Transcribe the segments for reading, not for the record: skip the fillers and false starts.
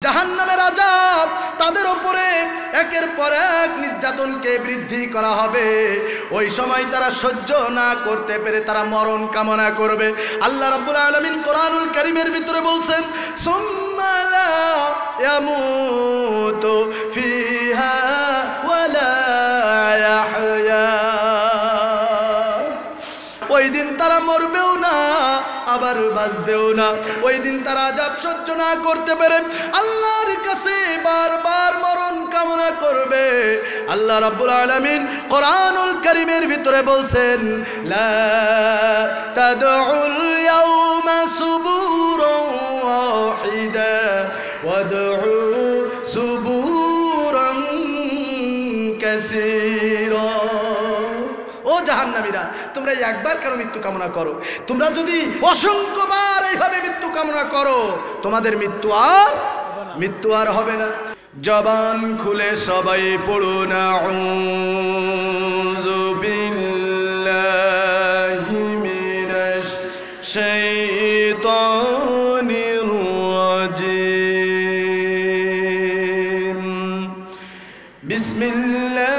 জাহান্নামের আযাব তাদের উপরে একের পর এক নির্যাতনকে বৃদ্ধি করা হবে। ওই সময় তারা সহ্য না করতে পেরে তারা মরণ কামনা করবে। আল্লাহ রাব্বুল আলামিন কোরআনুল কারীমের ভিতরে বলছেন, সুম্মা লা ইয়ামুতু ফিহা ওয়ালা ইয়াহইয়া। ওই দিন তারা মরবেও না আবার বাঁচবেও না। ওই দিন তারা আযাব সহ্য না করতে পেরে আল্লাহর কাছে বারবার মরণ কামনা করবে। আল্লাহ রাব্বুল আলামিন কোরআনুল কারীমের ভিতরে বলছেন, লা তাদউল ইয়াউমা সুবুরান ওয়াহিদা ওয়াদউ সুবুরান কাসীরা। ও জাহান্নামীরা, তোমরা একবার কেন মৃত্যু কামনা করো? তোমরা যদি অসংখ্যবার এইভাবে মৃত্যু কামনা করো, তোমাদের মৃত্যু আর হবে না। জবান খুলে সবাই পড়ুন, আউযু বিল্লাহি মিনাশ শাইতানির রাজিম। বিসমিল্লাহ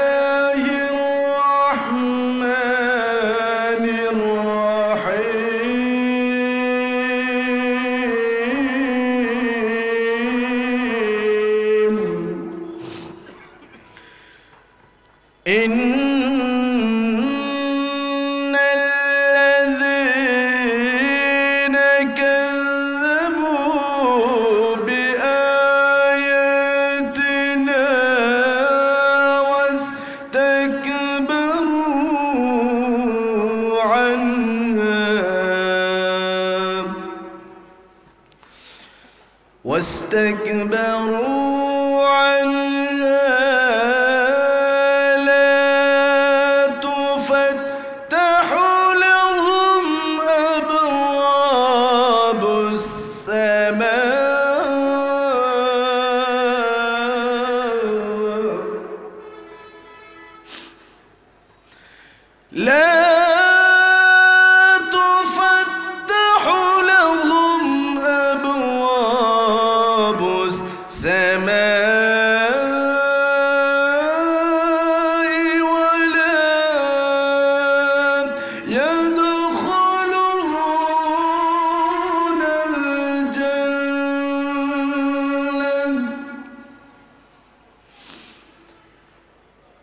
واستكبروا عنها لا تفتح لهم أبواب السماء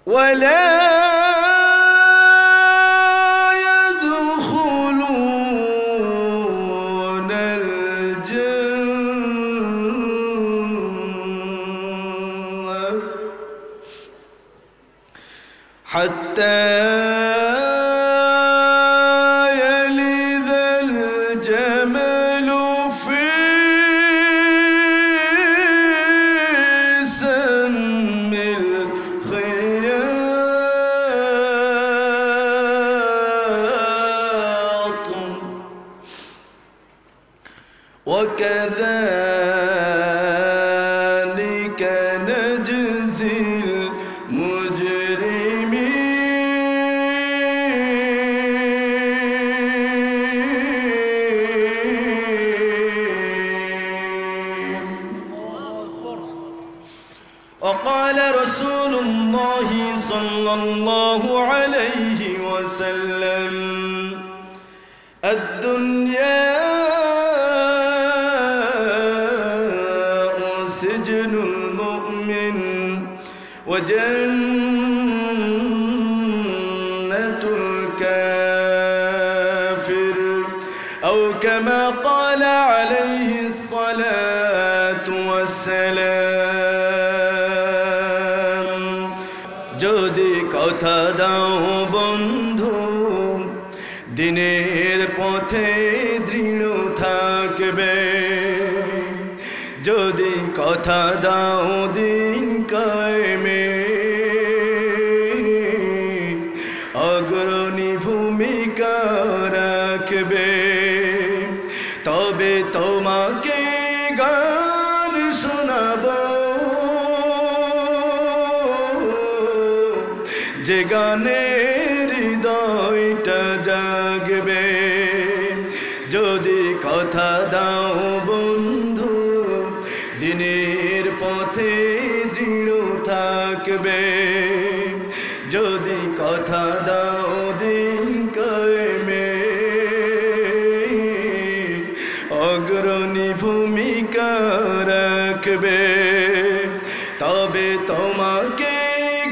ولا يدخلون الجنة حتى يلد الجمل في سم الخياط وكذلك نجزي وقال رسول الله صلى الله عليه وسلم الدنيا سجن المؤمن وجنة الكافر أو كما قال عليه الصلاة والسلام যদি কথা দাও বন্ধু দিনের পথে দৃঢ় থাকবে, যদি কথা দাও দিন কায়েমে অগ্রণী ভূমিকা রাখবে, তবে তোমাকে গান শোনাবো যে গানে হৃদয়টা জাগবে। যদি কথা দাও বন্ধু দিনের দিনের পথে দৃঢ় থাকবে যদি কথা দাও দিন কায়েমে অগ্রণী ভূমিকা রাখবে তবে তোমাকে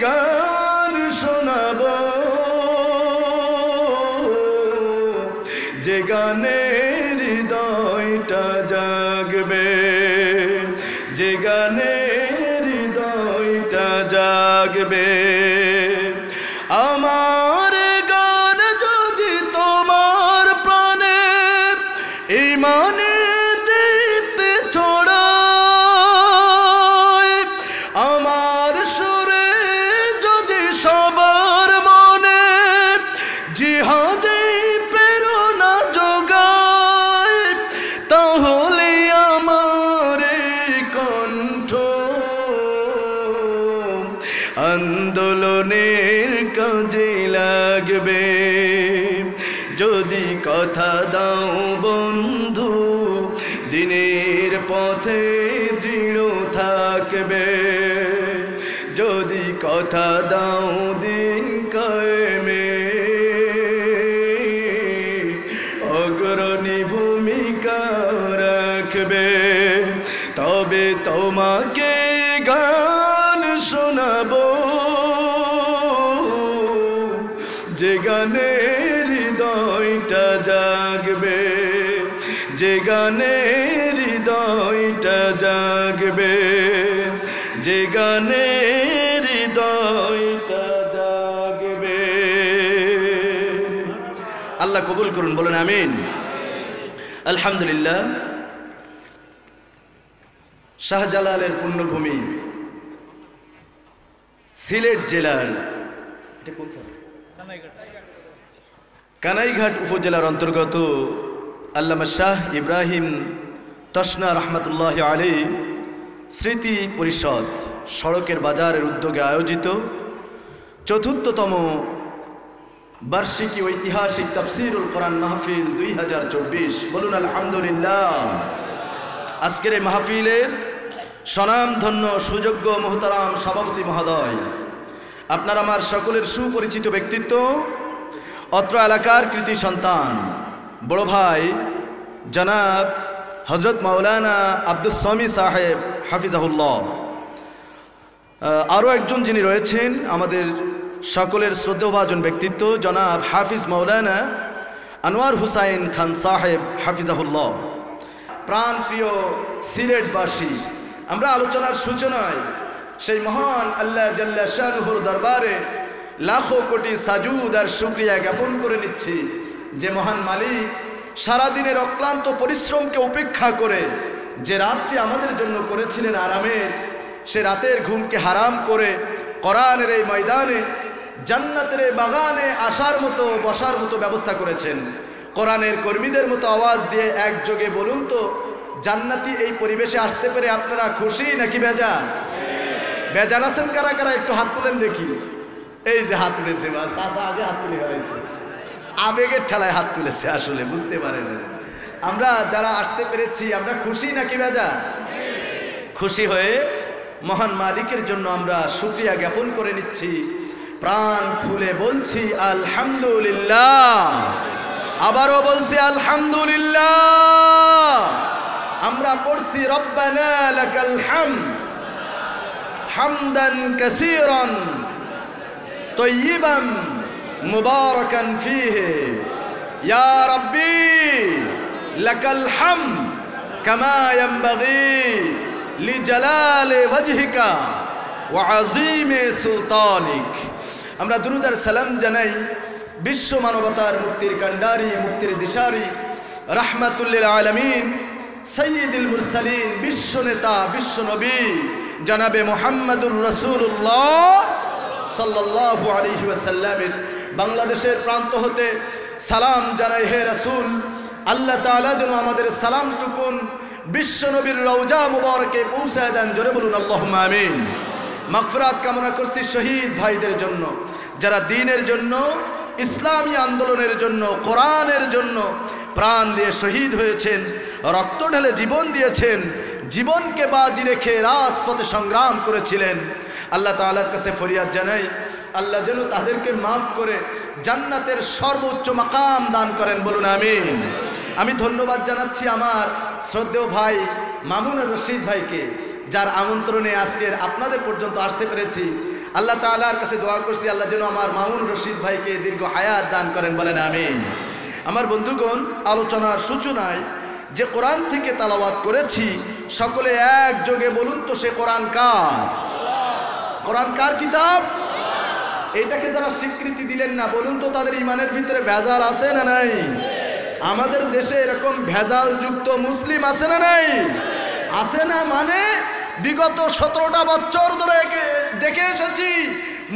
গান শোনাবো যে গানে হৃদয়টা জাগবে যে গানে হৃদয়টা জাগবে আমার গান যদি তোমার প্রাণে ঈমানে দীপ্তি ছড়ায় আমার সুরে যদি সবার মনে জিহাদে প্রেরণা যোগায় তাহলে আমার কণ্ঠ আন্দোলনের কাজে লাগবে যদি কথা দাও বন্ধু দিনের পথে দৃঢ় থাকবে যদি কথা দাও দিন কায়েমে অগ্রণী ভূমিকা রাখবে তবে তোমাকে গান শোনাবো যে গানে হৃদয়টা জাগবে যে গানে হৃদয়টা জাগবে যে গানে হৃদয়টা জাগবে আল্লাহ কবুল করুন বলেন আমিন আলহামদুলিল্লাহ শাহজালালের পুণ্যভূমি সিলেট জেলার কানাইঘাট উপজেলার অন্তর্গত আল্লামা শাহ ইব্রাহিম তসনা রহমতুল্লাহ আলী স্মৃতি পরিষদ সড়কের বাজারের উদ্যোগে আয়োজিত চতুর্থতম বার্ষিকী ঐতিহাসিক তাফসীরুল কোরআন মাহফিল 2024 বলুন আলহামদুলিল্লাহ। আজকের এই মাহফিলের স্বনামধন্য সুযোগ্য মোহতারাম সভাপতি মহোদয়, আপনার আমার সকলের সুপরিচিত ব্যক্তিত্ব, অত্র এলাকার কৃতি সন্তান বড় ভাই জনাব হজরত মাওলানা আব্দুস সামি সাহেব হাফিজাহুল্লাহ, আরও একজন যিনি রয়েছেন আমাদের সকলের শ্রদ্ধেয়ভাজন ব্যক্তিত্ব জনাব হাফিজ মাওলানা আনোয়ার হুসাইন খান সাহেব হাফিজাহুল্লাহ। প্রাণপ্রিয় সিলেটবাসী, আমরা আলোচনার সূচনায় সেই মহান আল্লাহ জাল্লা শানুহুর দরবারে লাখো কোটি সাজুদ আর শুকরিয়া জ্ঞাপন করে নিচ্ছি যে মহান মালিক সারাদিনের অক্লান্ত পরিশ্রমকে উপেক্ষা করে যে রাতটি আমাদের জন্য করেছিলেন আরামের, সে রাতের ঘুমকে হারাম করে কোরআনের এই ময়দানে জান্নাতের এই বাগানে আসার মতো বসার মতো ব্যবস্থা করেছেন। কোরআনের কর্মীদের মতো আওয়াজ দিয়ে একযোগে বলুন তো, জান্নাতি এই পরিবেশে আসতে পেরে আপনারা খুশি নাকি বেজার? বেজার আছেন কারা কারা? একটু হাত তুলেন দেখি। এই যে হাত তুলেছে, চাচা আগে হাত তুলে ফেলেছে, আবেগের ঠেলায় হাত তুলেছে, আসলে বুঝতে পারেন। আমরা যারা আসতে পেরেছি আমরা খুশি নাকি বেজার? খুশি হয়ে মহান মালিকের জন্য আমরা শুকরিয়া জ্ঞাপন করে নিচ্ছি, প্রাণ খুলে বলছি আলহামদুলিল্লাহ। আবারও বলছি আলহামদুলিল্লাহ। আমরা পড়ছি রব্বানা লাকাল হামদ হামদান কাসীরান তয়্যিবান মুবারাকান ফীহি ইয়া রাব্বি লাকাল হামদ কামা ইয়ানবাগি লিজালালি ওয়াজহিকা ওয়া আযীমি সুলতানিক। আমরা দুরূদ আর সালাম জানাই বিশ্ব মানবতার মুক্তির কাণ্ডারি, মুক্তির দিশারি, রাহমাতুল লিল আলামিন, সাইয়্যিদুল মুরসালিন, বিশ্ব নেতা, বিশ্ব নবী জনাবে মুহাম্মদুর রাসূলুল্লাহ সাল্লাল্লাহু আলাইহি ওয়াসাল্লামের বাংলাদেশের প্রান্ত হতে সালাম জানাই। হে রাসূল, আল্লাহ তাআলা যেন আমাদের সালামটুকুন বিশ্ব নবীর রওজা মুবারকে পৌঁছায় দেন। জোরে বলুন আল্লাহুম্মা আমিন। মাগফিরাত কামনা করছি শহীদ ভাইদের জন্য, যারা দ্বীনের জন্য, ইসলামী আন্দোলনের জন্য, কোরআনের জন্য প্রাণ দিয়ে শহীদ হয়েছেন, রক্ত ঢেলে জীবন দিয়েছেন। জীবনকে বাজি রেখে রাজপথে সংগ্রাম করেছিলেন। আল্লাহ তাআলার কাছে ফরিয়াদ জানাই, আল্লাহ যেন তাদেরকে মাফ করে জান্নাতের সর্বোচ্চ মাকাম দান করেন, বলুন আমিন। আমি ধন্যবাদ জানাচ্ছি আমার শ্রদ্ধেয় ভাই মামুন রশিদ ভাইকে, যার আমন্ত্রণে আজকের আপনাদের পর্যন্ত আসতে পেরেছি। আল্লাহ তাআলার কাছে দোয়া করছি, আল্লাহ যেন আমার মামুন রশিদ ভাইকে দীর্ঘ হায়াত দান করেন, বলেন আমিন। আমার বন্ধুগণ, আলোচনার সূচনায় যে কোরআন থেকে তেলাওয়াত করেছি, সকলে একযোগে বলুন তো সে কোরআন কার? কোরআন কার কিতাব? এটাকে যারা স্বীকৃতি দিলেন না, বলুন তো তাদের ইমানের ভিতরে ভেজাল আছে না নাই? আমাদের দেশে এরকম ভেজাল যুক্ত মুসলিম আছে না নাই? আছে না মানে বিগত 17টা বছর ধরে দেখে এসেছি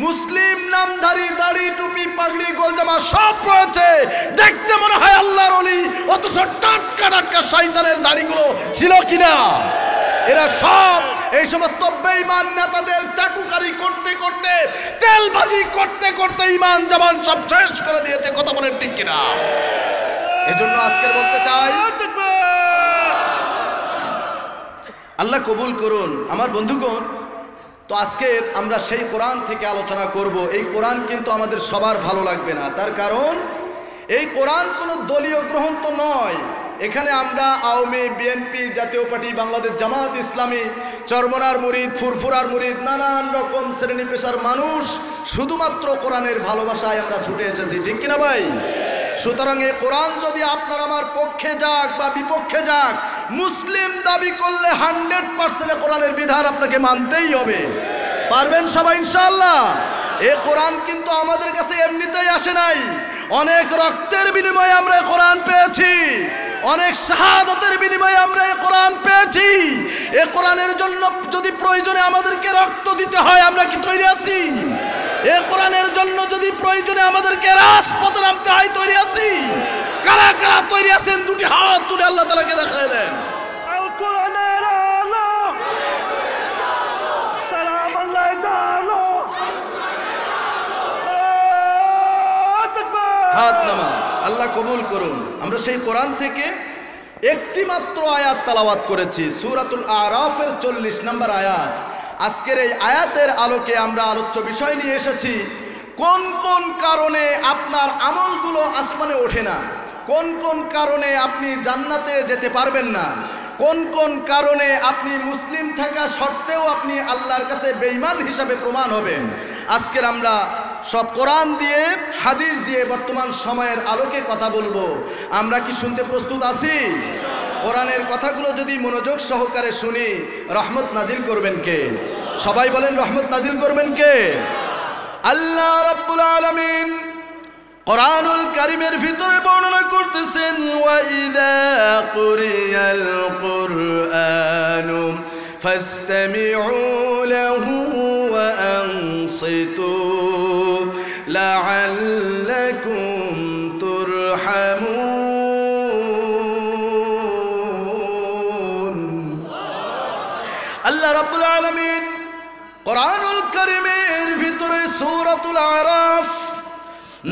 মুসলিম নামধারী, দাড়ি টুপি পাগড়ি গোলজামা সব রয়েছে, দেখতে মনে হয় আল্লাহর ওলি, অথচ টাটকা টাটকা শয়তানের দাড়িগুলো ছিল কিনা। এরা সব এই সমস্ত বেঈমান নেতাদের চাকুকারি করতে করতে, তেলবাজি করতে করতে ইমান জামান সব শেষ করে দিয়েছে, কথা বলেন ঠিক কিনা? এজন্য আজকের বলতে চাই, আল্লাহ কবুল করুন। আমার বন্ধুগণ, তো আজকে আমরা সেই কোরআন থেকে আলোচনা করব। এই কোরআন কিন্তু আমাদের সবার ভালো লাগবে না, তার কারণ এই কোরআন কোনো দলীয় গ্রন্থ নয়। এখানে আমরা আওয়ামী, বিএনপি, জাতীয় পার্টি, বাংলাদেশ জামাত ইসলামী, চরমনার মুরিদ, ফুরফুরার মুরিদ, নানান রকম শ্রেণী পেশার মানুষ শুধুমাত্র কোরআনের ভালোবাসায় আমরা ছুটে এসেছি, ঠিক কিনা ভাই? সুতরাং এই কোরআন যদি আপনার আমার পক্ষে যাক বা বিপক্ষে যাক, মুসলিম দাবি করলে 100% কোরআনের বিধান আপনাকে মানতেই হবে। পারবেন সবাই ইনশাআল্লাহ? এই কোরআন কিন্তু আমাদের কাছে এমনিতেই আসে নাই, অনেক রক্তের বিনিময়ে আমরা কোরআন পেয়েছি, অনেক শাহাদাতের বিনিময়ে আমরা এই কোরআন পেয়েছি। এই কোরআনের জন্য যদি প্রয়োজনে আমাদেরকে রক্ত দিতে হয়, আমরা কি তৈরি আছি? এই কোরআনের জন্য যদি প্রয়োজনে আমাদেরকে রাজপথে নামতে হয়, তৈরি আছি? কারা কারা তৈরি আছেন? দুটি হাত তুলে আল্লাহ তাআলাকে দেখায় দেন। আল কোরআনের আলো, সালাম আল্লাহ জানো, হাত নামা। আল্লাহ কবুল করুন। আমরা সেই কোরআন থেকে একটি মাত্র আয়াত তেলাওয়াত করেছি, সূরাতুল আরাফের 40 নম্বর আয়াত। আজকের এই আয়াতের আলোকে আমরা আলোচ্য বিষয় নিয়ে এসেছি, কোন কোন কারণে আপনার আমলগুলো আসমানে ওঠে না, কোন কোন কারণে আপনি জান্নাতে যেতে পারবেন না, কোন কোন কারণে আপনি মুসলিম থাকা সত্ত্বেও আপনি আল্লাহর কাছে বেঈমান হিসাবে প্রমাণ হবেন। আজকের আমরা সব কোরআন দিয়ে, হাদিস দিয়ে বর্তমান সময়ের আলোকে কথা বলবো। আমরা কি শুনতে প্রস্তুত আছি? কোরআনের কথাগুলো যদি মনোযোগ সহকারে শুনি, রহমত নাজিল করবেন কে? সবাই বলেন, রহমত নাজিল করবেন কে? আল্লাহ রাব্বুল আলামিন কোরআনুল কারীমের ভিতরে বর্ণনা করতেছেন, ওয়া ইযা কুরিয়াল কুরআনু ফাসতামিউ লাহু ওয়া আনসিতু লাআল্লাকুম তুরহামুন। আল্লাহ রাব্বুল আলামিন কোরআনুল কারীমের ভিতরে সূরাতুল আরাফ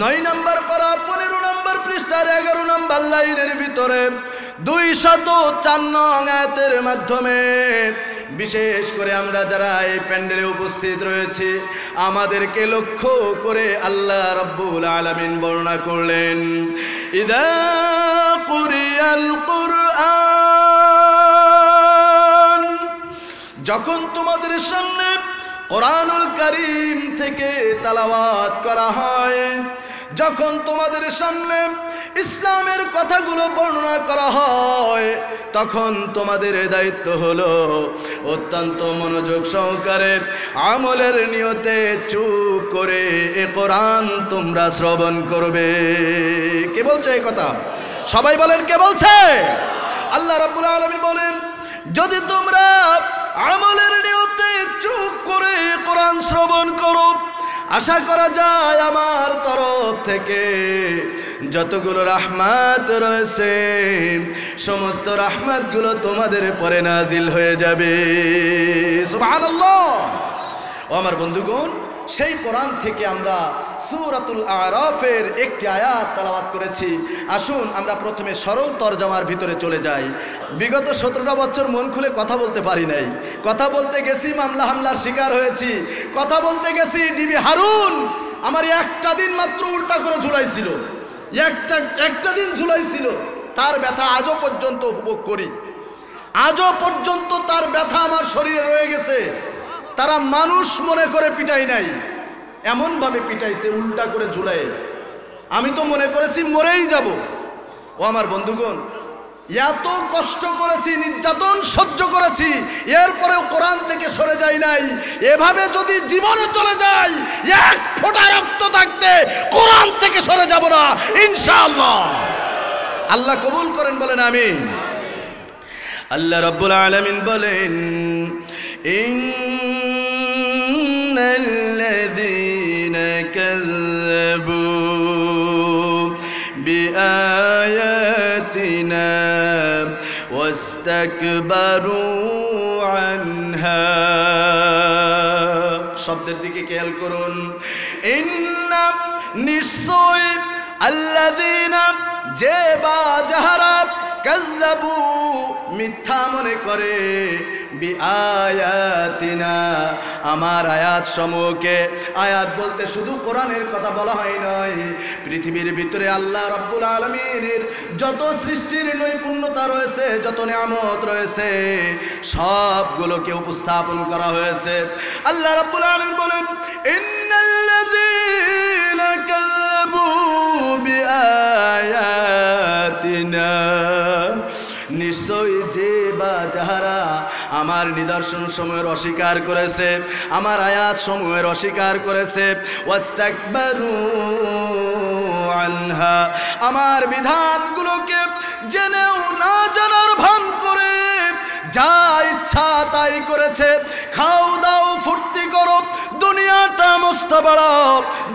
9 নম্বর পারা 15 নম্বর পৃষ্ঠার 11 নম্বর লাইনের ভিতরে 204 নং আয়াতের মাধ্যমে, বিশেষ করে আমরা যারা এই প্যান্ডেলে উপস্থিত রয়েছে, আমাদেরকে লক্ষ্য করে আল্লাহ রাব্বুল আলামিন বর্ণনা করলেন, ইযা কুরিয়াল কুরআন, যখন তোমাদের সামনে কোরআনুল কারীম থেকে তেলাওয়াত করা হয়, যখন তোমাদের সামনে ইসলামের কথাগুলো বর্ণনা করা হয়, তখন তোমাদের দায়িত্ব হলো অত্যন্ত মনোযোগ সহকারে আমলের নিয়তে চুপ করে এ কোরআন তোমরা শ্রবণ করবে। কে বলছে এই কথা? সবাই বলেন, কে বলছে? আল্লাহ রাব্বুল আলামিন বলেন, যদি তোমরা আমলের নিয়তে চুপ করে কোরআন শ্রবণ করো, আশা করা যায় আমার তরফ থেকে যতগুলো রাহমাত রয়েছে সমস্ত রাহমাতগুলো তোমাদের পরে নাজিল হয়ে যাবে। সুবহানাল্লাহ। ও আমার বন্ধুগণ, সেই কোরআন থেকে আমরা সূরাতুল আরাফের একটি আয়াত তেলাওয়াত করেছি। আসুন আমরা প্রথমে সরল তরজমার ভিতরে চলে যাই। বিগত 17টা বছর মন খুলে কথা বলতে পারি নাই। কথা বলতে গেছি, মামলা হামলার শিকার হয়েছি। কথা বলতে গেছি, ডিবি হারুন আমার একটা দিন মাত্র উল্টা করে ঝুলাইছিল, একটা দিন ঝুলাইছিল। তার ব্যথা আজও পর্যন্ত উপভোগ করি, আজও পর্যন্ত তার ব্যথা আমার শরীরে রয়ে গেছে। তারা মানুষ মনে করে পিটাই নাই, এমনভাবে পিটাইছে উল্টা করে ঝুলাই। আমি তো মনে করেছি মরেই যাব। ও আমার বন্ধুগণ, এত কষ্ট করেছি, নির্যাতন সহ্য করেছি, এরপরেও কোরআন থেকে সরে যাই নাই। এভাবে যদি জীবনে চলে যাই, এক ফোঁটা রক্ত থাকতে কোরআন থেকে সরে যাব না ইনশাআল্লাহ। আল্লাহ কবুল করেন, বলেন আমিন। আল্লাহ রাব্বুল আলামিন বলেন, ইন্নাল্লাযীনা কাযযাবু বিআয়াতিনা ওয়াস্তাকবারু আনহা। শব্দের দিকে খেয়াল করুন। ইন্না, নিশ্চয়, আল্লাযীনা, যে বা যাহারা, কাযযাবু, মিথ্যা মনে করে, বিআয়াতিনা, আমার আয়াত সমূহকে। আয়াত বলতে শুধু কোরআনের কথা বলা হয় নয়, পৃথিবীর ভিতরে আল্লাহ রাব্বুল আলামিনের যত সৃষ্টির নৈপুণ্যতা রয়েছে, যত নিয়ামত রয়েছে, সবগুলোকে উপস্থাপন করা হয়েছে। আল্লাহ রাব্বুল আলামিন বলেন, ইন্নাল্লাযীনা কাযযাবু বিআয়াতিনা, নিশ্চয় যে বা যাহারা আমার নিদর্শন সমূহের অস্বীকার করেছে, আমার আয়াত সমূহের অস্বীকার করেছে, ওয়াস্তাকবারু আনহা, আমার বিধানগুলোকে জেনেও না জানার ভান করে যা ইচ্ছা তাই করেছে। খাও দাও ফুর্তি করো, দুনিয়াটা মস্ত বড়,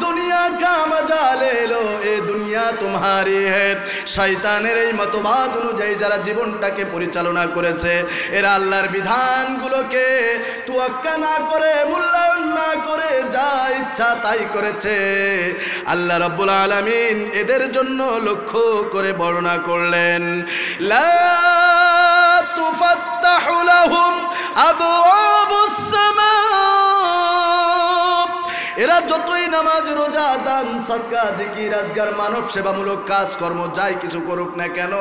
দুনিয়া কা মজা লে লো, এ দুনিয়া তোমারি হে। শয়তানের এই মতবাদ অনুযায়ী যারা জীবনটাকে পরিচালনা করেছে, এরা আল্লাহর বিধানগুলোকে তোয়াক্কা না করে, মূল্যায়ন না করে যা ইচ্ছা তাই করেছে। আল্লাহ রাব্বুল আলামিন এদের জন্য লক্ষ্য করে বর্ণনা করলেন, লা তুফাত্তাহু লাহুম আবওয়াবুস সামা, এরা যতই নামাজ, রোজা, দান, সদকা, জিকির, আজগার, মানব সেবামূলক কাজকর্ম যাই কিছু করুক না কেন,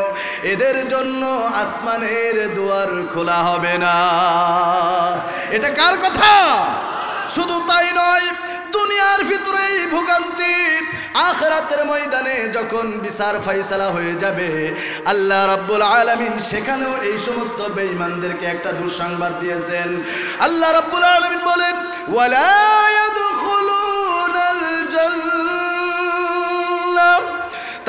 এদের জন্য আসমানের দুয়ার খোলা হবে না। এটা কার কথা? শুধু তাই নয়, দুনিয়ার ভিতরেই ভোগান্তি, আখিরাতের ময়দানে যখন বিচার ফাইসালা হয়ে যাবে, আল্লাহ রাব্বুল আলামিন সেখানেও এই সমস্ত বেঈমানদেরকে একটা দুঃসংবাদ দিয়েছেন। আল্লাহ রাব্বুল আলামিন বলেন, ওয়ালা ইয়াদখুলুনাল জান্নাহ,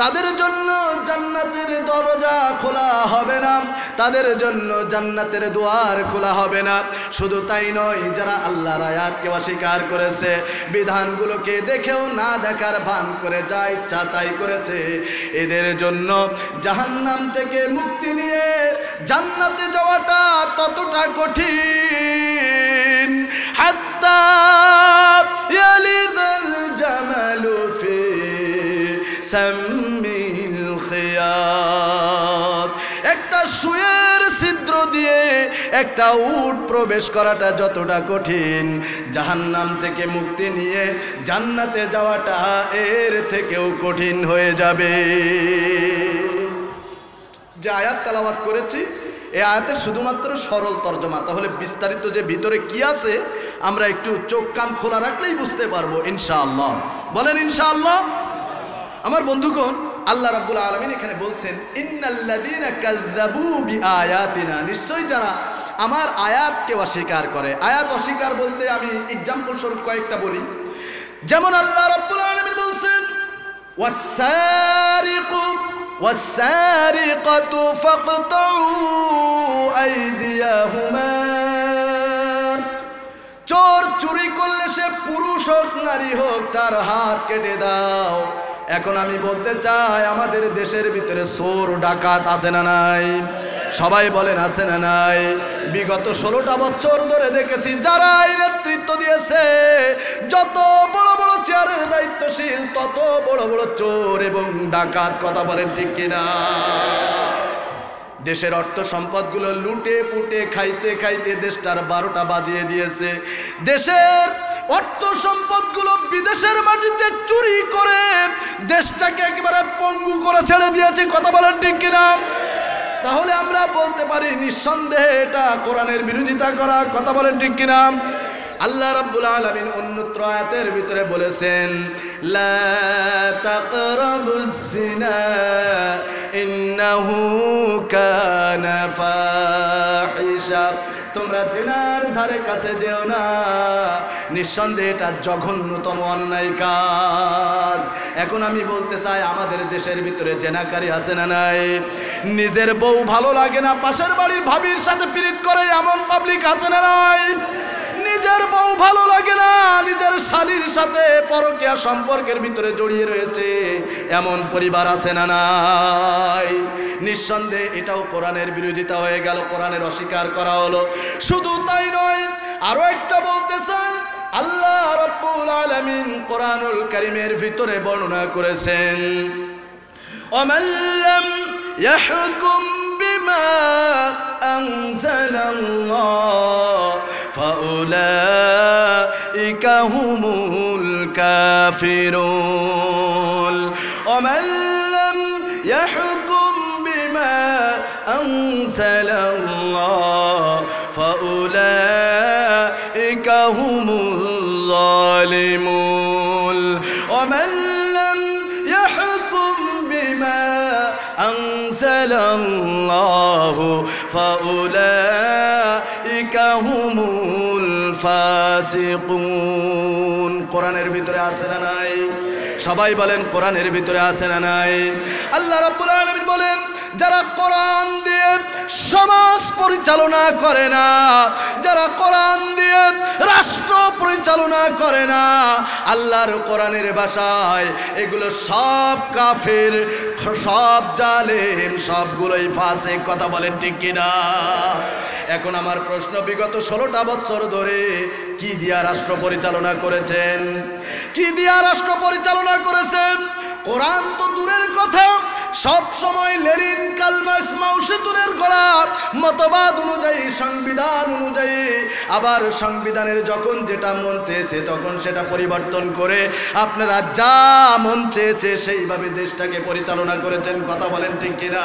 তাদের জন্য জান্নাতের দরজা খোলা হবে না, তাদের জন্য জান্নাতের দুয়ার খোলা হবে না। শুধু তাই নয়, যারা আল্লাহর আয়াতকে অস্বীকার করেছে, বিধানগুলোকে দেখেও না দেখার ভান করে যা ইচ্ছা তাই করেছে, এদের জন্য জাহান্নাম থেকে মুক্তি নিয়ে জান্নাতে যাওয়াটা ততটা কঠিন, হাত্তা ইয়ালিদাল জামালু ফি সামিল খিয়াত, একটা সুয়ের ছিদ্র দিয়ে একটা উট প্রবেশ করাটা যতটা কঠিন, জাহান্নাম থেকে মুক্তি নিয়ে জান্নাতে যাওয়াটা এর থেকেও কঠিন হয়ে যাবে। যে আয়াত তেলাওয়াত করেছি, এই আয়াতের শুধুমাত্র সরল তর্জমা, তাহলে বিস্তারিত যে ভিতরে কি আছে আমরা একটু চোখ কান খোলা রাখলেই বুঝতে পারবো ইনশাআল্লাহ। বলেন ইনশাআল্লাহ। আমার বন্ধুগণ, আল্লাহ রাব্বুল আলামিন এখানে বলছেন, ইন্নাল্লাযীনা কাযযাবু বিআয়াতিনা, নিশ্চয় যারা আমার আয়াতকে অস্বীকার করে। আয়াত অস্বীকার বলতে আমি এক্সাম্পল স্বরূপ কয়েকটা বলি। যেমন আল্লাহ রাব্বুল আলামিন বলছেন, ওয়াস-সারিকু ওয়াস-সারিকাতু ফাকতাউ আইদিয়াহুমা, চোর চুরি করলে সে পুরুষ হোক নারী হোক তার হাত কেটে দাও। এখন আমি বলতে চাই, আমাদের দেশের ভিতরে চোর ডাকাত আছে না নাই? সবাই বলেন আছে না নাই? বিগত 16টা বছর ধরে দেখেছি যারাই নেতৃত্ব দিয়েছে, যত বড় বড় চেয়ারের দায়িত্বশীল তত বড় বড় চোর এবং ডাকাত। কথা বলেন ঠিক কিনা? দেশের অর্থ সম্পদগুলো লুটে পুটে খাইতে খাইতে দেশটার 12টা বাজিয়ে দিয়েছে। দেশের অর্থ সম্পদগুলো বিদেশের মাটিতে চুরি করে দেশটাকে একেবারে পঙ্গু করে ছেড়ে দিয়েছে। কথা বলেন ঠিক কিনা? তাহলে আমরা বলতে পারি নিঃসন্দেহে এটা কোরআনের বিরোধিতা করা। কথা বলেন ঠিক কিনা? আল্লাহ রাব্বুল আলামিন অন্যত্র আয়াতের ভিতরে বলেছেন, লা তাকরাবুজ জিনা ইন্নাহু কানা ফাহিশা। তোমরা জিনার ধারে কাছে যেও না, নিঃসন্দেহে এটা জঘন্যতম অন্যায় কাজ। এখন আমি বলতে চাই, আমাদের দেশের ভিতরে জেনাকারী আছে না নাই? নিজের বউ ভালো লাগে না, পাশের বাড়ির ভাবির সাথে পীড়িত করে এমন পাবলিক আছে না নাই? নিজের বউ ভালো লাগে না, নিজের শালীর সাথে পরকীয়া সম্পর্কের ভিতরে জড়িয়ে রয়েছে এমন পরিবার আছে না নাই? নিঃসন্দেহে এটাও কোরআনের বিরোধিতা হয়ে গেল, কোরআনের অস্বীকার করা হলো। শুধু তাই নয়, আরো একটা বলতে চাই, আল্লাহ রাব্বুল আলামিন কোরআনুল কারীমের ভিতরে বর্ণনা করেছেন, ওয়ামান লাম ইয়াহকুম বিমা আনজালাল্লাহ ফাউলাইকা হুমুল কাফিরুন। ওয়ামান লাম ইয়াহকুম বিমা আনজালাল্লাহ ফাউলাইকা হুমুল যালিমুন। ওয়ামান লাম ইয়াহকুম বিমা আনজালাল্লাহু ফাউলাইকা হুমুল ফাসিকুন। কোরআনের ভিতরে আছে না নাই? সবাই বলেন কোরআনের ভিতরে আছে না নাই? আল্লাহ রাব্বুল আলামিন বলেন, যারা কোরআন দিয়ে সমাজ পরিচালনা করে না, যারা কোরআন দিয়ে রাষ্ট্র পরিচালনা করে না, আল্লাহর কোরআনের ভাষায় এগুলো সব কাফের, সব জালেম, সবগুলোই ফাসিক। কথা বলেন ঠিক কিনা? এখন আমার প্রশ্ন, বিগত 16টা বছর ধরে কি দিয়া রাষ্ট্র পরিচালনা করেছেন? কি দিয়া রাষ্ট্র পরিচালনা করেছেন? কোরআন তো দূরের কথা, সব সময় লেনিন, কার্ল মার্কস, মাও সেতুনের গড়া মতবাদ অনুযায়ী, সংবিধান অনুযায়ী, আবার সংবিধানের যখন যেটা মন চেয়েছে তখন সেটা পরিবর্তন করে আপনারা যা মন চেয়েছে সেইভাবে দেশটাকে পরিচালনা করেছেন। কথা বলেন ঠিক কিনা?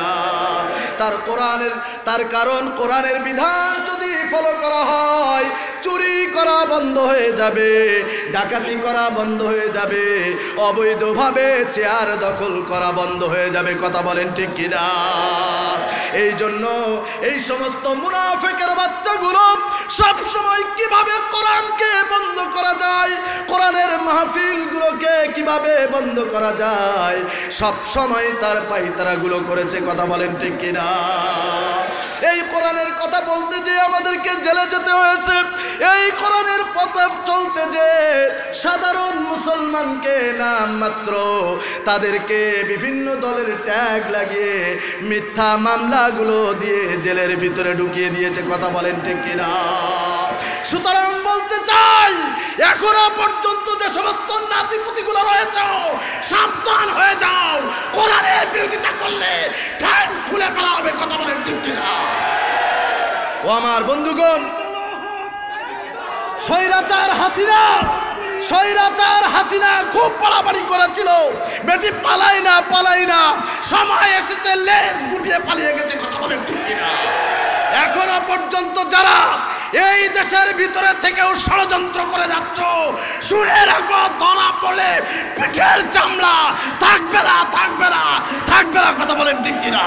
তার কারণ কোরআনের বিধান যদি ফলো করা হয়, চুরি করা বন্ধ হয়ে যাবে, ডাকাতি করা বন্ধ হয়ে যাবে, অবৈধভাবে চেয়ার দখল করা বন্ধ হয়ে যাবে। কথা বলেন ঠিক কিনা? এই জন্য এই সমস্ত মুনাফিকের বাচ্চাগুলো সব সময় কিভাবে কোরআনকে বন্ধ করা যায়, কোরআনের মাহফিলগুলোকে কিভাবে বন্ধ করা যায়, সব সময় তার পাইতারাগুলো করেছে। কথা বলেন ঠিক কিনা? এই কোরআনের কথা বলতে যে আমাদেরকে জেলে যেতে হয়েছে, এই কোরআনের পথে চলতে যে সাধারণ মুসলমানকে নাম মাত্র তাদেরকে বিভিন্ন দলের ট্যাগ লাগিয়ে মিথ্যা মামলাগুলো দিয়ে জেলের ভিতরে ঢুকিয়ে দিয়েছে। কথা বলেন ঠিক কিনা? সুতরাং বলতে চাই, এখনো পর্যন্ত যে সমস্ত নাতিপুতিগুলো রয়েছে, সাবধান হয়ে যাও, কোরআনের বিরোধিতা করলে ঠ্যাং খুলে ফেলা হবে। কথা বলেন ঠিক কিনা? ও আমার বন্ধুগণ, স্বৈরাচার হাসিনা খুব পালাপালি করেছিল, বেটি পালাই না, সময় এসেছে লেজ গুটিয়ে পালিয়ে গেছে। কথা বলেন ঠিক কিনা? এখনো পর্যন্ত যারা এই দেশের ভিতরে থেকেও ষড়যন্ত্র করে যাচ্ছ, শুনে রাখো, ধরা পড়লে পিঠের চামড়া থাকবে না। কথা বলেন ঠিক কিনা?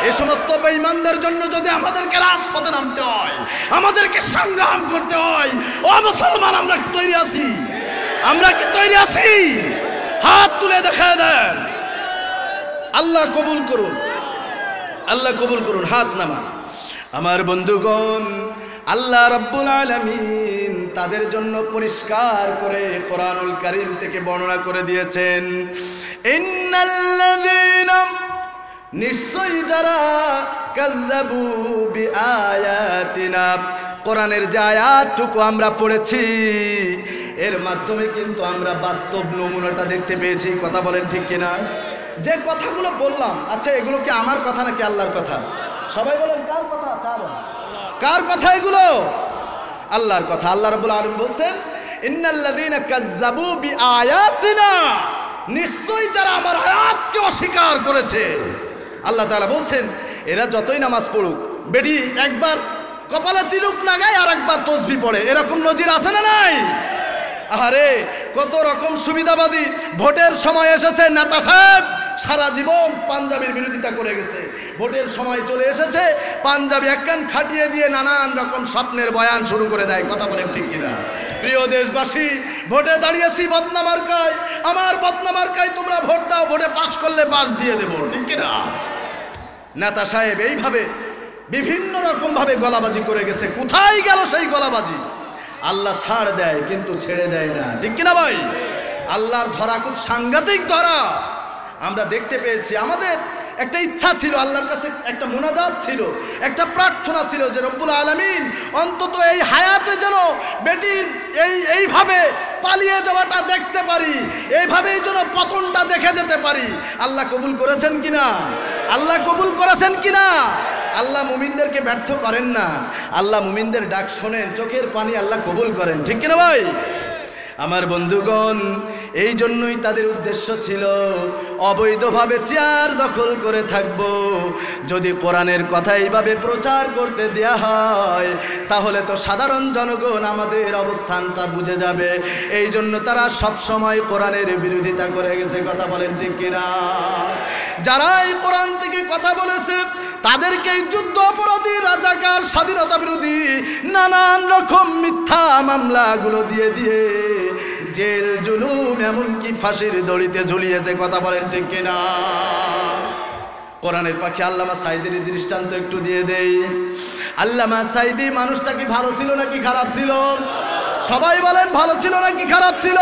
এই সমস্ত বেঈমানদের জন্য যদি আমাদেরকে রাজপথে নামতে হয়, আমাদেরকে সংগ্রাম করতে হয়, ও মুসলমান, আমরা কি তৈরি আছি? আমরা কি তৈরি আছি? হাত তুলে দেখা দেন। আল্লাহ কবুল করুন, আল্লাহ কবুল করুন। হাত নামান। আমার বন্ধুগণ, আল্লাহ রাব্বুল আলামিন তাদের জন্য পরিষ্কার করে কোরআনুল কারীম থেকে বর্ণনা করে দিয়েছেন, ইন্নাল্লাযীনা, নিশ্চয়ই যারা কাযযাবু বিআয়াতিনা। কোরআনের যে আয়াতটুকু আমরা পড়েছি এর মাধ্যমে কিন্তু আমরা বাস্তব নমুনাটা দেখতে পেয়েছি। কথা বলেন ঠিক কিনা? যে কথাগুলো বললাম, আচ্ছা এগুলো কি আমার কথা নাকি আল্লাহর কথা? সবাই বলেন কার কথা? কার কথা এগুলো? আল্লাহর কথা। আল্লাহ রাব্বুল আলামিন বলছেন ইন্নাল্লাযীনা কাযযাবু বিআয়াতিনা, নিশ্চয়ই যারা আমার আয়াতকে অস্বীকার করেছে। আল্লাহ তাআলা বলছেন এরা যতই নামাজ পড়ুক, বেটি একবার কপালে তিলক লাগায় আর একবার তাসবিহ পড়ে, এরকম নজির আছে না নাই? আরে কত রকম সুবিধাবাদী। ভোটের সময় এসেছে, নেতা সাহেব সারা জীবন পাঞ্জাবির বিরোধিতা করে গেছে, ভোটের সময় চলে এসেছে পাঞ্জাবি একখান খাটিয়ে দিয়ে নানান রকম স্বপ্নের বয়ান শুরু করে দেয়। কথা বলেন ঠিক কিনা? প্রিয় দেশবাসী, ভোটে দাঁড়িয়েছি বদনা মার্কায়, আমার বদনা মার্কায় তোমরা ভোট দাও, ভোটে পাশ করলে পাশ দিয়ে দেবো, ঠিক কিনা? নেতা সাহেব এইভাবে বিভিন্ন রকম ভাবে গলাবাজি করে গেছে। কোথায় গেল সেই গলাবাজি? আল্লাহ ছাড় দেয় কিন্তু ছেড়ে দেয় না, ঠিক কিনা ভাই? আল্লাহর ধরা খুব সাংঘাতিক ধরা আমরা দেখতে পেয়েছি। আমাদের একটা ইচ্ছা ছিল, আল্লাহর কাছে একটা মুনাজাত ছিল, একটা প্রার্থনা ছিল যে রব্বুল আলামিন অন্তত এই হায়াতে যেন বেটির এইভাবে পালিয়ে যাওয়াটা দেখতে পারি, এইভাবেই যেন পতনটা দেখে যেতে পারি। আল্লাহ কবুল করেছেন কিনা? আল্লাহ কবুল করেছেন কিনা? আল্লাহ মুমিনদেরকে ব্যর্থ করেন না, আল্লাহ মুমিনদের ডাক শোনেন, চোখের পানি আল্লাহ কবুল করেন, ঠিক কিনা ভাই? আমার বন্ধুগণ, এই জন্যই তাদের উদ্দেশ্য ছিল অবৈধভাবে চেয়ার দখল করে থাকব। যদি কোরআনের কথা এইভাবে প্রচার করতে দেয়া হয় তাহলে তো সাধারণ জনগণ আমাদের অবস্থানটা বুঝে যাবে। এই জন্য তারা সব সময় কোরআনের বিরোধিতা করে গেছে। কথা বলেন ঠিক কিনা? যারা এই কোরআন থেকে কথা বলেছে তাদেরকে যুদ্ধ অপরাধী, রাজাকার, স্বাধীনতা বিরোধী নানান রকম মিথ্যা মামলাগুলো দিয়ে দিয়ে জেল জুলুম এমনকি ফাঁসির দড়িতে ঝুলিয়েছে। কথা বলেন ঠিক কিনা? কোরআনের পাখি আল্লামা সাঈদীর দৃষ্টান্ত একটু দিয়ে দেই। আল্লামা সাঈদী মানুষটা কি ভালো ছিল নাকি খারাপ ছিল? সবাই বলেন ভালো ছিল নাকি খারাপ ছিল?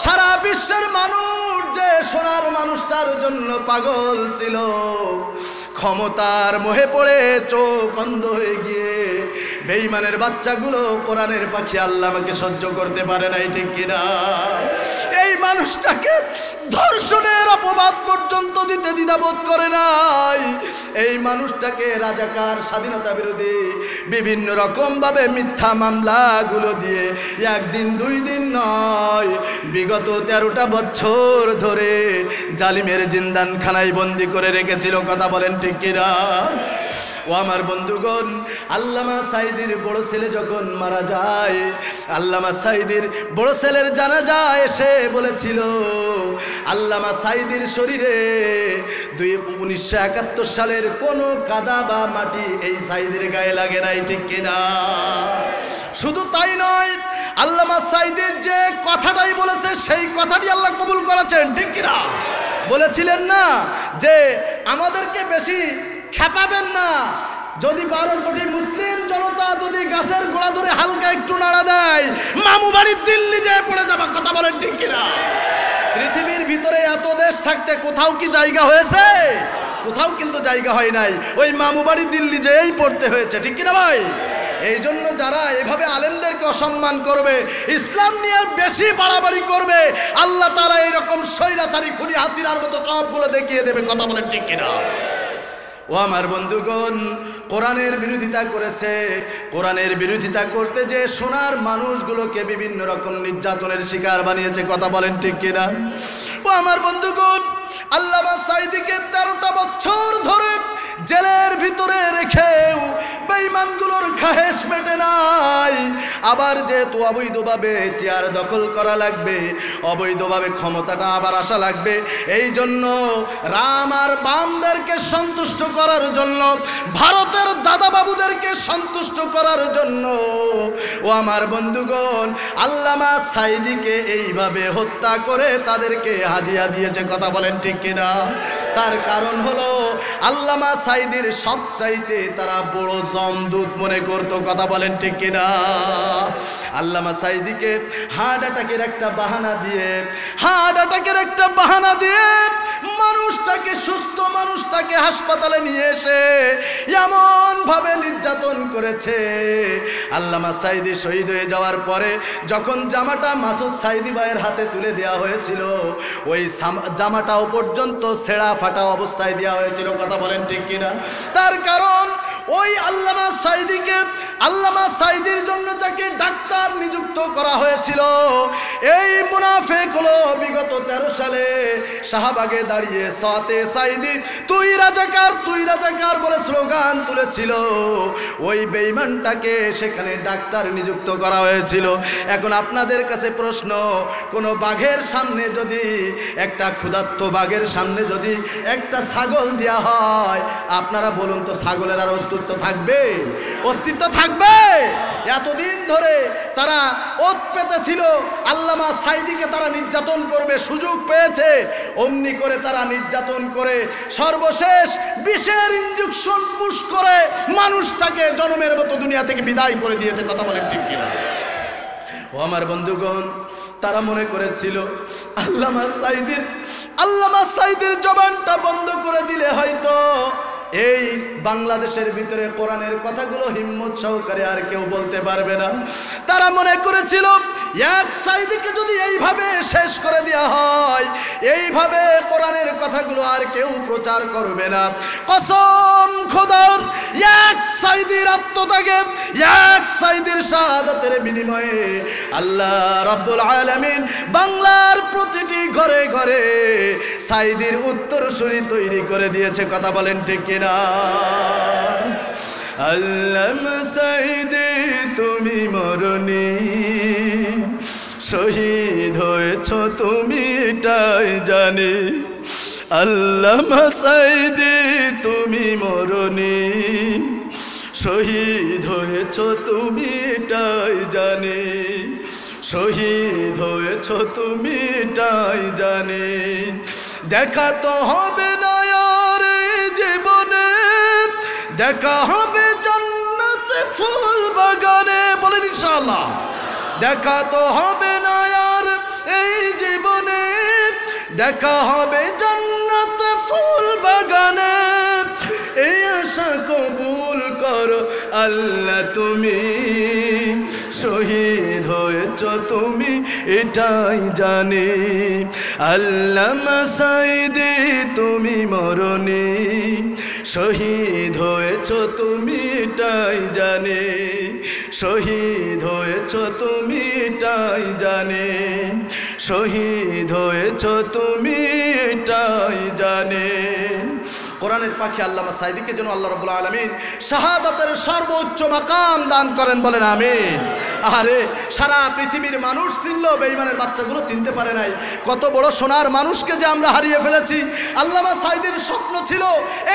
সারা বিশ্বের মানুষ যে সোনার মানুষটার জন্য পাগল ছিল, ক্ষমতার মোহে পড়ে চোখ অন্ধ হয়ে গিয়ে বেঈমানের বাচ্চাগুলো কোরআনের পাখি আল্লামাকে সহ্য করতে পারে নাই, ঠিক কিনা? এই মানুষটাকে ধর্ষণের অপবাদ পর্যন্ত দিতে দ্বিধাবোধ করে নাই। এই মানুষটাকে রাজাকার, স্বাধীনতা বিরোধী বিভিন্ন রকম ভাবে মিথ্যা মামলাগুলো দিয়ে একদিন দুই দিন নয়, বিগত 13টা বছর ধরে জালিমের জিন্দানখানায় বন্দি করে রেখেছিল। কথা বলেন ঠিক কিনা? ও আমার বন্ধুগণ, আল্লামা সাঈদীর বড় ছেলে যখন মারা যায়, আল্লামা সাঈদীর বড় ছেলের জানাজা এসে বলেছিল আল্লামা সাঈদীর শরীরে 1971 সালের কোনো কাদা বা মাটি এই সাঈদীর গায়ে লাগে নাই, ঠিক কিনা? শুধু তাই নয়, আল্লামা সাঈদীর যে কথাটাই বলেছে সেই কথাটি আল্লাহ কবুল করেছেন, ঠিক কিনা? বলেছিলেন না যে আমাদেরকে বেশি খেপাবেন না, যদি 12 কোটি মুসলিম জনতা যদি গাছের গোড়া ধরে হালকা একটু নাড়া দেয় মামু বাড়ির দিল্লি যেয়ে পড়ে যাবে। কথা বলেন ঠিক কিনা? পৃথিবীর ভিতরে এত দেশ থাকতে কোথাও কি জায়গা হয়েছে? কোথাও কিন্তু জায়গা হয় নাই, ওই মামু বাড়ি দিল্লি যেয়েই পড়তে হয়েছে, ঠিক কিনা ভাই? এই জন্য যারা এভাবে আলেমদেরকে অসম্মান করবে, ইসলাম নিয়ে বেশি বাড়াবাড়ি করবে, আল্লাহ তাআলা এইরকম স্বৈরাচারী খুনি হাসিনার মতো সবগুলো দেখিয়ে দেবে। কথা বলেন ঠিক কিনা? ও আমার বন্ধুগণ, কোরআনের বিরোধিতা করেছে, কোরআনের বিরোধিতা করতে যে সোনার মানুষগুলোকে বিভিন্ন রকম নির্যাতনের শিকার বানিয়েছে। কথা বলেন ঠিক কিনা? ও আমার বন্ধুগণ, আল্লামা সাঈদীকে 13টা বছর ধরে জেলের ভিতরে রেখেও বেঈমানগুলোর খাহেশ মেটে নাই। আবার যেহেতু অবৈধভাবে চেয়ার দখল করা লাগবে, অবৈধভাবে ক্ষমতাটা আবার আসা লাগবে, এই জন্য রাম আর বামদেরকে সন্তুষ্ট করার জন্য, ভারতের দাদা বাবুদেরকে সন্তুষ্ট করার জন্য ও আমার বন্ধুগণ আল্লামা সাঈদীকে এইভাবে হত্যা করে তাদেরকে হাদিয়া দিয়েছে। কথা বলেন ঠিক কিনা? তার কারণ হলো আল্লামা সাইদির সবচাইতে তারা বড় জমদূত মনে করতো। কথা বলেন ঠিক কিনা? আল্লামা সাইদিকে হার্ট অ্যাটাকের একটা বাহানা দিয়ে মানুষটাকে, সুস্থ মানুষটাকে হাসপাতালে নিয়ে এসে এমন ভাবে নির্যাতন করেছে। আল্লামা সাইদি শহীদ হয়ে যাওয়ার পরে যখন জামাটা মাসুদ সাইদি ভাইয়ের হাতে তুলে দেওয়া হয়েছিল, ওই জামাটাও পর্যন্ত ছেঁড়া ফাটা অবস্থায় দেওয়া হয়েছিল। কথা বলেন ঠিক কিনা? তার কারণ ওই আল্লামা সাইদির জন্য যাকে ডাক্তার নিযুক্ত করা হয়েছিল, এই মুনাফিক হলো বিগত 13 সালে শাহবাগে দাঁড়িয়ে সাতে সাইদি তুই রাজাকার বলে স্লোগান তুলেছিল। ওই বেঈমানটাকে সেখানে ডাক্তার নিযুক্ত করা হয়েছিল। এখন আপনাদের কাছে প্রশ্ন, কোন বাঘের সামনে যদি, একটা ক্ষুধার্ত বাঘের সামনে যদি একটা ছাগল দেওয়া হয়, আপনারা বলুন তো ছাগলের আর অস্তিত্ব থাকবে? এতদিন ধরে তারা ওত পেতেছিল আল্লামা সাইদিকে তারা নির্যাতন করবে, সুযোগ পেয়েছে, অমনি করে তারা নির্যাতন করে সর্বশেষ বিষের ইনজেকশন পুশ করে মানুষটাকে জনমের মতো দুনিয়া থেকে বিদায় করে দিয়েছে। কথা বলেন ঠিক কিনা? ও আমার বন্ধুগণ, তারা মনে করেছিল আল্লামা সাইদির জবানটা বন্ধ করে দিলে হয়তো এই বাংলাদেশের ভিতরে কোরআনের কথাগুলো হিম্মত সহকারে আর কেউ বলতে পারবে না। তারা মনে করেছিল এক সাইদিকে যদি এইভাবে শেষ করে দেওয়া হয়, এইভাবে কোরআনের কথাগুলো আর কেউ প্রচার করবে না। কসম খোদার, এক সাইদির আত্মত্যাগে, এক সাইদির শাহাদাতের বিনিময়ে আল্লাহ রাব্বুল আলামিন বাংলার প্রতিটি ঘরে ঘরে সাইদির উত্তরসূরি তৈরি করে দিয়েছে। কথা বলেন ঠিক কিনা? আল্লামা সাইদি তুমি মরনি, শহীদ হয়েছ তুমি এটাই জানি। আল্লামা সাইদি তুমি মরনি, শহীদ হয়েছ তুমি এটাই জানি। শহীদ হয়েছ তুমি এটাই জানি। দেখা তো হবে না আর জীবনে, দেখা হবে জান্নাতে ফুল বাগানে। বলেন ইনশাআল্লাহ। দেখা তো হবে না আর এই জীবনে, দেখা হবে জান্নাতে ফুল বাগানে। এই আশা কবুল করো আল্লাহ তুমি, শহীদ হয়েছ তুমি এটাই জানি। আল্লামা সাইদি তুমি মরনি, শহীদ হয়েছ তুমি এটাই জানি। শহীদ হয়েছ তুমি এটাই জানি। শহীদ হয়েছ তুমি এটাই জানি। কোরআনের পাখি আল্লামা সাইদিকে যেন আল্লাহ রাব্বুল আলামিন শাহাদাতের সর্বোচ্চ মাকাম দান করেন। বলেন আমিন। আরে সারা পৃথিবীর মানুষ চিনল, বেঈমানের বাচ্চাগুলো চিনতে পারে নাই। কত বড় সোনার মানুষকে যে আমরা হারিয়ে ফেলেছি। আল্লামা সাইদির স্বপ্ন ছিল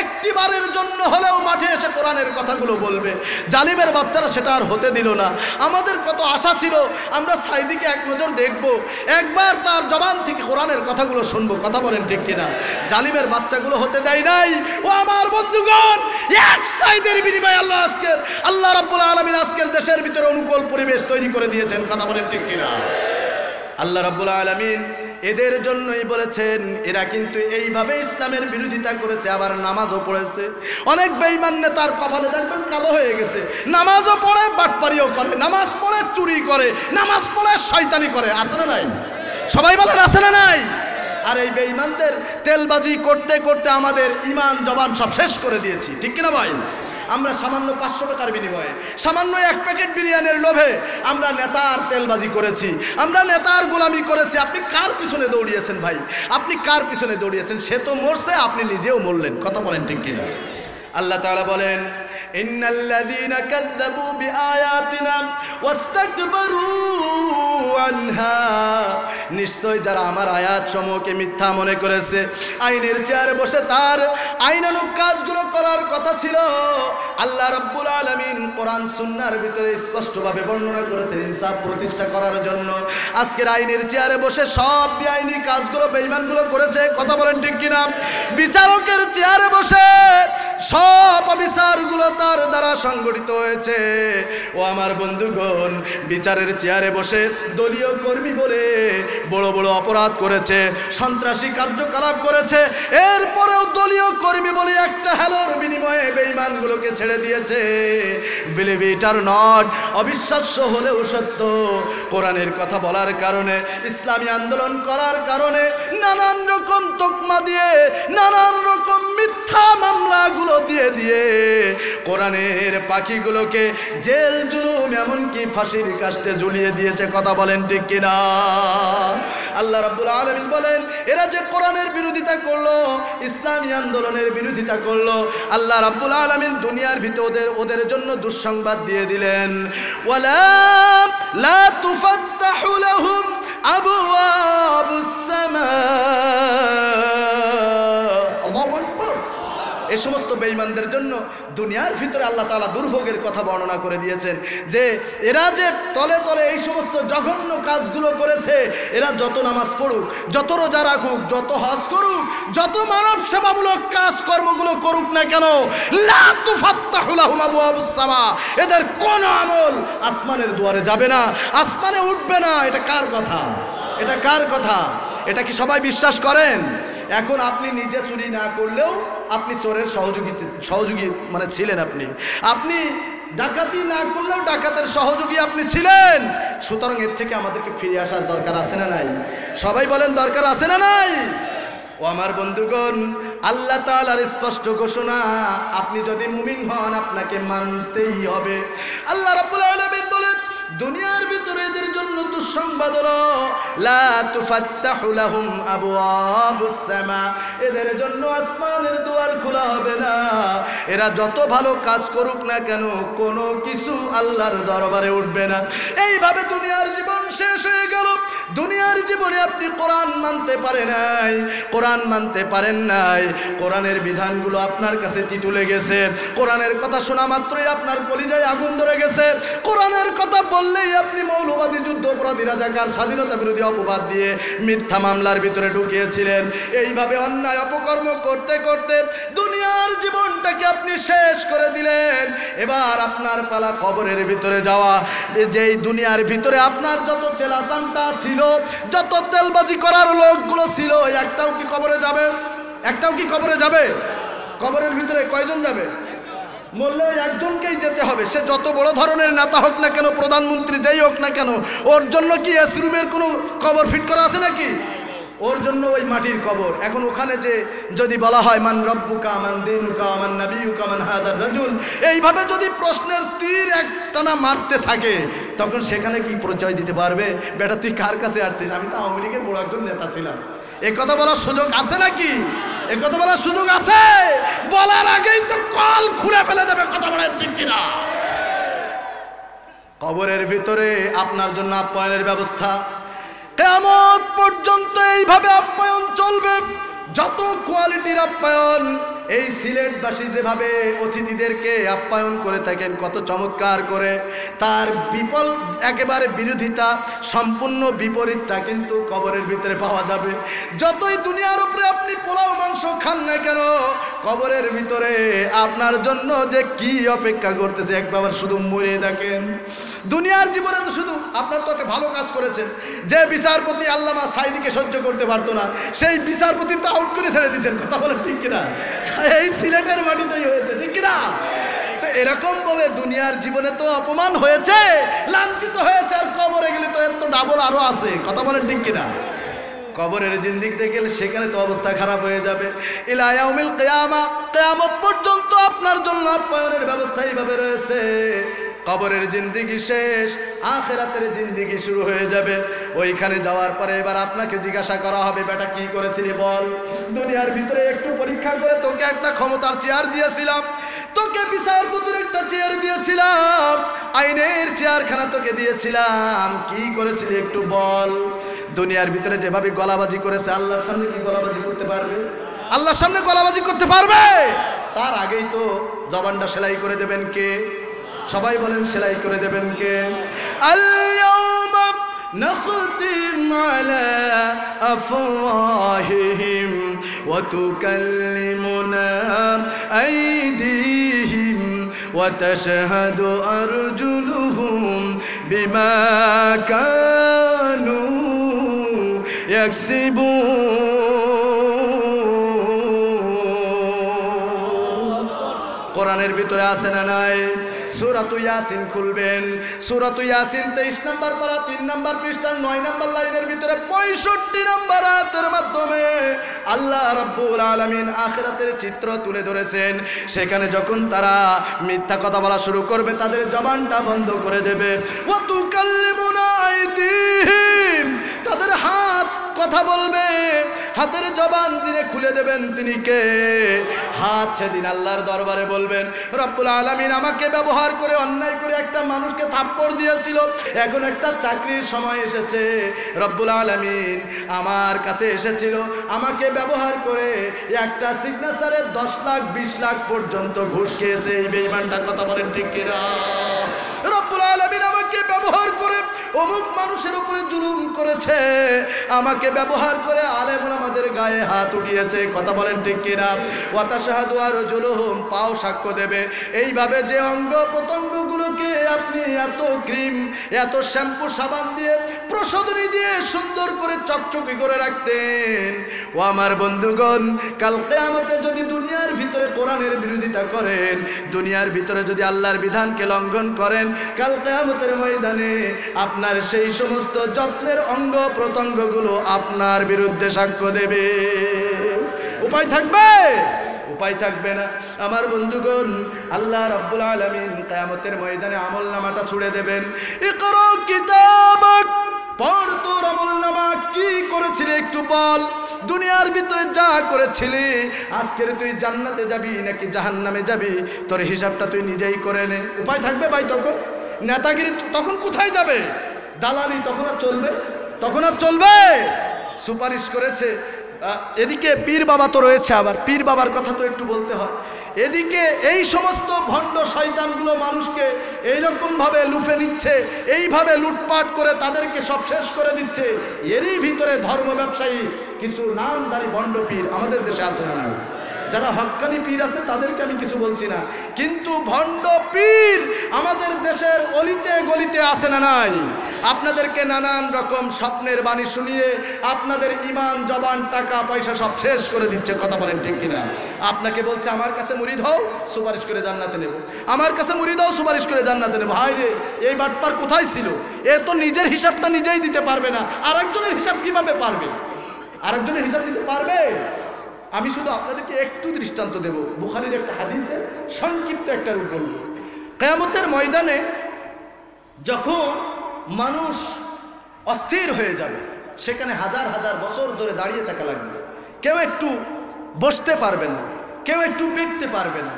একটিবারের জন্য হলেও মাঠে এসে কোরআনের কথাগুলো বলবে। জালিমের বাচ্চারা সেটা আর হতে দিল না। আমাদের কত আশা ছিল আমরা সাইদিকে এক নজর দেখব, একবার তার জবান থেকে কোরআনের কথাগুলো শুনবো। কথা বলেন ঠিক কিনা? জালিমের বাচ্চাগুলো হতে দেয় নাই। ও আমার বন্ধুগণ, এক সাইদের বিনিময়ে আল্লাহ রাব্বুল আলামিন আজকের দেশের ভিতরে অনুকূল পরিবেশ তৈরি করে দিয়েছেন। কথা বলেন ঠিক কিনা? আল্লাহ রাব্বুল আলামিন এদের জন্যই বলেছেন, এরা কিন্তু এইভাবে ইসলামের বিরোধিতা করেছে, আবার নামাজও পড়েছে। অনেক বেঈমান নেতার কপালে দেখবেন কালো হয়ে গেছে, নামাজও পড়ে বাটপারিও করে, নামাজ পড়ে চুরি করে, নামাজ পড়ে শয়তানি করে। আছে না নাই? সবাই বলেন আছে না নাই? আর এই বেঈমানদের তেলবাজি করতে করতে আমাদের ইমান জবান সব শেষ করে দিয়েছি। ঠিক কিনা ভাই? আমরা সামান্য 500 টাকার বিনিময়ে, সামান্য 1 প্যাকেট বিরিয়ানির লোভে আমরা নেতার তেলবাজি করেছি, আমরা নেতার গোলামি করেছি। আপনি কার পিছনে দৌড়িয়েছেন ভাই? আপনি কার পিছনে দৌড়িয়েছেন? সে তো মরছে, আপনি নিজেও মরলেন। কথা বলেন ঠিক কিনা? আল্লাহ তাআলা বলেন, ইন্নাল্লাযীনা কাযযাবু বিআয়াতিনা ওয়াস্তাকবারু আনহা, নিশ্চয় যারা আমার আয়াত সমূহকে মিথ্যা মনে করেছে, আইনের চেয়ারে বসে তার আইনানুগ কাজগুলো করার কথা ছিল। আল্লাহ রাব্বুল আলামিন কোরআন সুন্নাহর ভিতরে স্পষ্টভাবে বর্ণনা করেছেন ইনসাফ প্রতিষ্ঠা করার জন্য। আজকের আইনের চেয়ারে বসে সব বেআইনি কাজগুলো বেঈমানগুলো করেছে, কথা বলেন ঠিক কিনা? বিচারকের চেয়ারে বসে সব অবিচারগুলো তার দ্বারা সংগঠিত হয়েছে। ও আমার বন্ধুগণ, বিচারের চেয়ারে বসে দলীয় কর্মী বলে বড় বড় অপরাধ করেছে, সন্ত্রাসী কার্যকলাপ করেছে, এরপরেও দলীয় কর্মী বলে একটা হ্যালোর বিনিময়ে বেঈমানগুলোকে ছেড়ে দিয়েছে। বিলিভ ইট অর নট, অবিশ্বাস্য হলেও সত্য, কোরআনের কথা বলার কারণে, ইসলামী আন্দোলন করার কারণে নানান রকম তকমা দিয়ে, নানান রকম মিথ্যা মামলাগুলো দিয়ে দিয়ে কোরআনের পাখিগুলোকে জেল জুলুম এমনকি ফাঁসির কাস্টে ঝুলিয়ে দিয়েছে, কথা বলেন ঠিক কিনা? আল্লাহ রাব্বুল আলামিন বলেন, এরা যে কোরআনের বিরোধিতা করলো, ইসলামী আন্দোলনের বিরোধিতা করলো, আল্লাহ রাব্বুল আলামিন দুনিয়ার ভিতরে ওদের জন্য দুঃসংবাদ দিয়ে দিলেন, ওয়ালা লা তুফাত্তাহু লাহুম আবওয়াবুস সামা। আল্লাহু আকবার। এই সমস্ত বেঈমানদের জন্য দুনিয়ার ভিতরে আল্লাহ তাআলা দুর্ভোগের কথা বর্ণনা করে দিয়েছেন, যে এরা যে তলে তলে এই সমস্ত জঘন্য কাজগুলো করেছে, এরা যত নামাজ পড়ুক, যত রোজা রাখুক, যত হজ করুক, যত মানব সেবামূলক কাজকর্মগুলো করুক না কেন, লা তুফাত্তাহু লাহুম আবওয়াবুস সামা, এদের কোনো আমল আসমানের দুয়ারে যাবে না, আসমানে উঠবে না। এটা কার কথা? এটা কার কথা? এটা কি সবাই বিশ্বাস করেন? এখন আপনি নিজে চুরি না করলেও আপনি চোরের সহযোগী মানে ছিলেন, আপনি ডাকাতি না করলেও ডাকাতের সহযোগী আপনি ছিলেন। সুতরাং এর থেকে আমাদেরকে ফিরে আসার দরকার আছে না নাই? সবাই বলেন দরকার আছে না নাই? ও আমার বন্ধুগণ, আল্লাহ তাআলার স্পষ্ট ঘোষণা, আপনি যদি মুমিন হন আপনাকে মানতেই হবে। আল্লাহ রাব্বুল আলামিন বলেন, দুনিয়ার ভিতরে এদের জন্য দুঃসংবাদ হলো, লা তুফাত্তাহু লাহুম আবওয়াবুস সামা, এদের জন্য আসমানের দুয়ার খোলা হবে না। এরা যত ভালো কাজ করুক না কেন, কোনো কিছু আল্লাহর দরবারে উঠবে না। এইভাবে দুনিয়ার জীবন শেষ হয়ে গেল। দুনিয়ার জীবনে আপনি কোরআন মানতে পারেন নাই, কোরআন মানতে পারেন নাই, কোরআনের বিধানগুলো আপনার কাছে তিতো লেগেছে, কোরআনের কথা শোনা মাত্রই আপনার কলিজায় আগুন ধরে গেছে, কোরআনের কথা বললেই আপনি মৌলবাদী, যুদ্ধ অপরাধী, রাজাকার, স্বাধীনতা বিরোধী অপবাদ দিয়ে মিথ্যা মামলার ভিতরে ঢুকিয়েছিলেন। এইভাবে অন্যায় অপকর্ম করতে করতে দুনিয়ার জীবনটাকে আপনি শেষ করে দিলেন। এবার আপনার পালা কবরের ভিতরে যাওয়া। যেই দুনিয়ার ভিতরে আপনার যত চেলাচামটা ছিল, যত তেলবাজি করার লোকগুলো ছিল, একটাও কি কবরে যাবে? একটাও কি কবরে যাবে? কবরের ভিতরে কয়জন যাবে? মরলেও একজনকেই যেতে হবে, সে যত বড় ধরনের নেতা হোক না কেন, প্রধানমন্ত্রী যেই হোক না কেন। ওর জন্য কি এসি রুমের কোনো কবর ফিট করা আছে নাকি? ওর জন্য ওই মাটির কবর। এখন ওখানে যে যদি বলা হয় মান রব্বুকা মান দীনুকা মান নাবিয়ুকা মান হাদার রাজুল, এইভাবে যদি প্রশ্নের তীর একটানা মারতে থাকে, তখন সেখানে কি পরিচয় দিতে পারবে? বেটা তুই কার কাছে আসছিস? আমি তো আওয়ামী লীগের বড় একজন নেতা ছিলাম। এই কথা বলার সুযোগ আছে নাকি? এই কথা বলার সুযোগ আছে? বলার আগেই তো কল খুলে ফেলে দেবে, কথা বলেন ঠিক কিনা? কবরের ভিতরে আপনার জন্য আপ্যায়নের ব্যবস্থা কিয়ামত পর্যন্ত এইভাবে আপ্যায়ন চলবে। যত কোয়ালিটির আপ্যায়ন, এই সিলেটবাসী যেভাবে অতিথিদেরকে আপ্যায়ন করে থাকেন কত চমৎকার করে, তার একেবারে বিরোধিতা, সম্পূর্ণ বিপরীতটা কিন্তু কবরের ভিতরে পাওয়া যাবে। যতই দুনিয়ার উপরে আপনি পোলাও মাংস খান না কেন, কবরের ভিতরে আপনার জন্য যে কি অপেক্ষা করতেছে একবার শুধু মরে দেখেন। দুনিয়ার জীবনে তো শুধু আপনার তো একটা ভালো কাজ করেছেন। যে বিচারপতি আল্লামা সাইদিকে সহ্য করতে পারতো না, সেই বিচারপতি তো আউট করে ছেড়ে দিয়েছেন, কথা বলেন ঠিক কিনা? এই সিলেটের মাটিতেই হয়েছে, ঠিক কিনা? তো এরকম ভাবে দুনিয়ার জীবনে তো অপমান হয়েছে, লাঞ্ছিত হয়েছে, আর কবরে গেলে তো এর তো ডাবল আরো আছে, কথা বলেন ঠিক কিনা? কবরের জিন্দিগিতে গেলে সেখানে তো অবস্থা খারাপ হয়ে যাবে। ইলা ইয়াউমিল কিয়ামা, কিয়ামত পর্যন্ত আপনার জন্য আপ্যায়নের ব্যবস্থা এইভাবে রয়েছে। কবরের জিন্দিগি শেষ, আখিরাতের জিন্দিগি শুরু হয়ে যাবে। ওইখানে যাওয়ার পরে এবার আপনাকে জিজ্ঞাসা করা হবে, বেটা কি করেছিলি বল? দুনিয়ার ভিতরে একটু পরীক্ষা করে তোকে একটা ক্ষমতার চেয়ার দিয়েছিলাম, তোকে বিচারপতির একটা চেয়ার দিয়েছিলাম, আইনের চেয়ারখানা তোকে দিয়েছিলাম, কি করেছিলি একটু বল। দুনিয়ার ভিতরে যেভাবে গলাবাজি করেছে, আল্লাহর সামনে কি গলাবাজি করতে পারবে? আল্লাহর সামনে গলাবাজি করতে পারবে? তার আগেই তো জবানটা সেলাই করে দেবেন কে? সবাই বলেন, সেলাই করে দেবেন কে? আল-ইয়াওমা نختم على أفواههم وتكلمنا أيديهم وتشهد أرجلهم بما كانوا يكسبون কোরআনের ভিতরে আছে না নাই? সূরাতু ইয়াসিন খুলবেন, সূরাতু ইয়াসিন 23 নম্বর পারা 3 নম্বর পৃষ্ঠার 9 নম্বর লাইনের ভিতরে 65 নম্বর আয়াতের মাধ্যমে আল্লাহ রাব্বুল আলামিন আখিরাতের চিত্র তুলে ধরেছেন। সেখানে যখন তারা মিথ্যা কথা বলা শুরু করবে, তাদের জবানটা বন্ধ করে দেবে। ওয়া তুকাল্লিমুনা আইদিহিম, তাদের হাত কথা বলবে, হাতের জবান যিনি খুলে দেবেন তিনি কে? হাত সেদিন আল্লাহর দরবারে বলবেন, রব্বুল আলামিন আমাকে ব্যবহার করে অন্যায় করে একটা মানুষকে থাপ্পড় দিয়েছিল, এখন একটা চাকরির সময় এসেছে, রব্বুল আলামিন আমার কাছে এসেছিল, আমাকে ব্যবহার করে একটা সিগনেচারে 10 লাখ 20 লাখ পর্যন্ত ঘুষ খেয়েছে। এই বেঈমানটা কথা বলেন ঠিক কিনা? রব্বুল আলামিন আমাকে ব্যবহার করে অমুক মানুষের উপরে জুলুম করেছে, আমাকে ব্যবহার করে আলেম ওলামাদের গায়ে হাত উঠিয়েছে, কথা বলেন ঠিক কিনা? ওয়া তাশহাদু আরজুলুহুম, পাও সাক্ষ্য দেবে। এইভাবে যে অঙ্গ প্রত্যঙ্গগুলোকে আপনি এত ক্রিম, এত শ্যাম্পু সাবান দিয়ে, প্রসাধনী দিয়ে সুন্দর করে চকচকে করে রাখতেন, ও আমার বন্ধুগণ, কাল কিয়ামতে যদি দুনিয়ার ভিতরে কোরআনের বিরোধিতা করেন, দুনিয়ার ভিতরে যদি আল্লাহর বিধানকে লঙ্ঘন করেন, কাল কিয়ামতের ময়দানে আপনার সেই সমস্ত যত্নের অঙ্গ প্রত্যঙ্গগুলো আপনার বিরুদ্ধে সাক্ষ্য দেবে। উপায় থাকবে? উপায় থাকবে না। আমার বন্ধুগণ, আল্লাহ রাব্বুল আলামিন কিয়ামতের ময়দানে আমলনামাটা ছুড়ে দেবেন। ইকরা কিতাবাক, পড় তোর আমলনামা, কি করেছিলি একটু বল। দুনিয়ার ভিতরে যা করেছিলি, আজকের তুই জান্নাতে যাবি নাকি জাহান্নামে যাবি, তোর হিসাবটা তুই নিজেই করে নে। উপায় থাকবে ভাই? তখন নেতাগিরি তখন কোথায় যাবে? দালালি তখন আর চলবে? তখন আর চলবে? সুপারিশ করেছে, এদিকে পীর বাবা তো রয়েছে, আবার পীর বাবার কথা তো একটু বলতে হয়। এদিকে এই সমস্ত ভণ্ড শয়তানগুলো মানুষকে এইরকমভাবে লুফে নিচ্ছে, এইভাবে লুটপাট করে তাদেরকে সব শেষ করে দিচ্ছে। এরই ভিতরে ধর্ম ব্যবসায়ী কিছু নামধারী ভণ্ড পীর আমাদের দেশে আছে না? যারা হক্কানি পীর আছে তাদেরকে আমি কিছু বলছি না, কিন্তু ভণ্ড পীর আমাদের দেশের অলিতে গলিতে আছে না নাই? আপনাদেরকে নানান রকম স্বপ্নের বাণী শুনিয়ে আপনাদের ইমান, জবান, টাকা পয়সা সব শেষ করে দিচ্ছে, কথা বলেন ঠিক কিনা? আপনাকে বলছে আমার কাছে মুরিদ হও, সুপারিশ করে জান্নাতে নেব, আমার কাছে মুরিদ হও, সুপারিশ করে জান্নাতে নেব। হায় রে, এই বাটপার কোথায় ছিল? এ তো নিজের হিসাবটা নিজেই দিতে পারবে না, আরেকজনের হিসাব কিভাবে পারবে? আরেকজনের হিসাব দিতে পারবে? আমি শুধু আপনাদেরকে একটু দৃষ্টান্ত দেব, বুখারীর একটা হাদিসের সংক্ষিপ্ত একটা রূপ বলব। কিয়ামতের ময়দানে যখন মানুষ অস্থির হয়ে যাবে, সেখানে হাজার হাজার বছর ধরে দাঁড়িয়ে থাকা লাগবে, কেউ একটু বসতে পারবে না, কেউ একটু পেকতে পারবে না,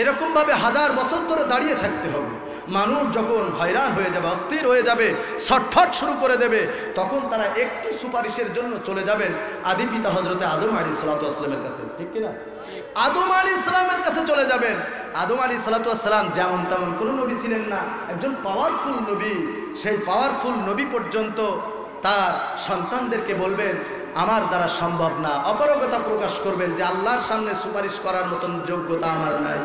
এরকমভাবে হাজার বছর ধরে দাঁড়িয়ে থাকতে হবে। মানুষ যখন হয়রান হয়ে যাবে, অস্থির হয়ে যাবে, ছটফট শুরু করে দেবে, তখন তারা একটু সুপারিশের জন্য চলে যাবেন আদি পিতা হযরতে আদম আলাইহিসসালাতু ওয়াসসালামের কাছে, ঠিক কিনা? আদম আলাইহিসসালামের কাছে চলে যাবেন। আদম আলাইহিসসালাতু ওয়াসসালাম যেমন তেমন কোনো নবী ছিলেন না, একজন পাওয়ারফুল নবী। সেই পাওয়ারফুল নবী পর্যন্ত তার সন্তানদেরকে বলবেন আমার দ্বারা সম্ভব না, অপারগতা প্রকাশ করবেন যে আল্লাহর সামনে সুপারিশ করার মতন যোগ্যতা আমার নাই।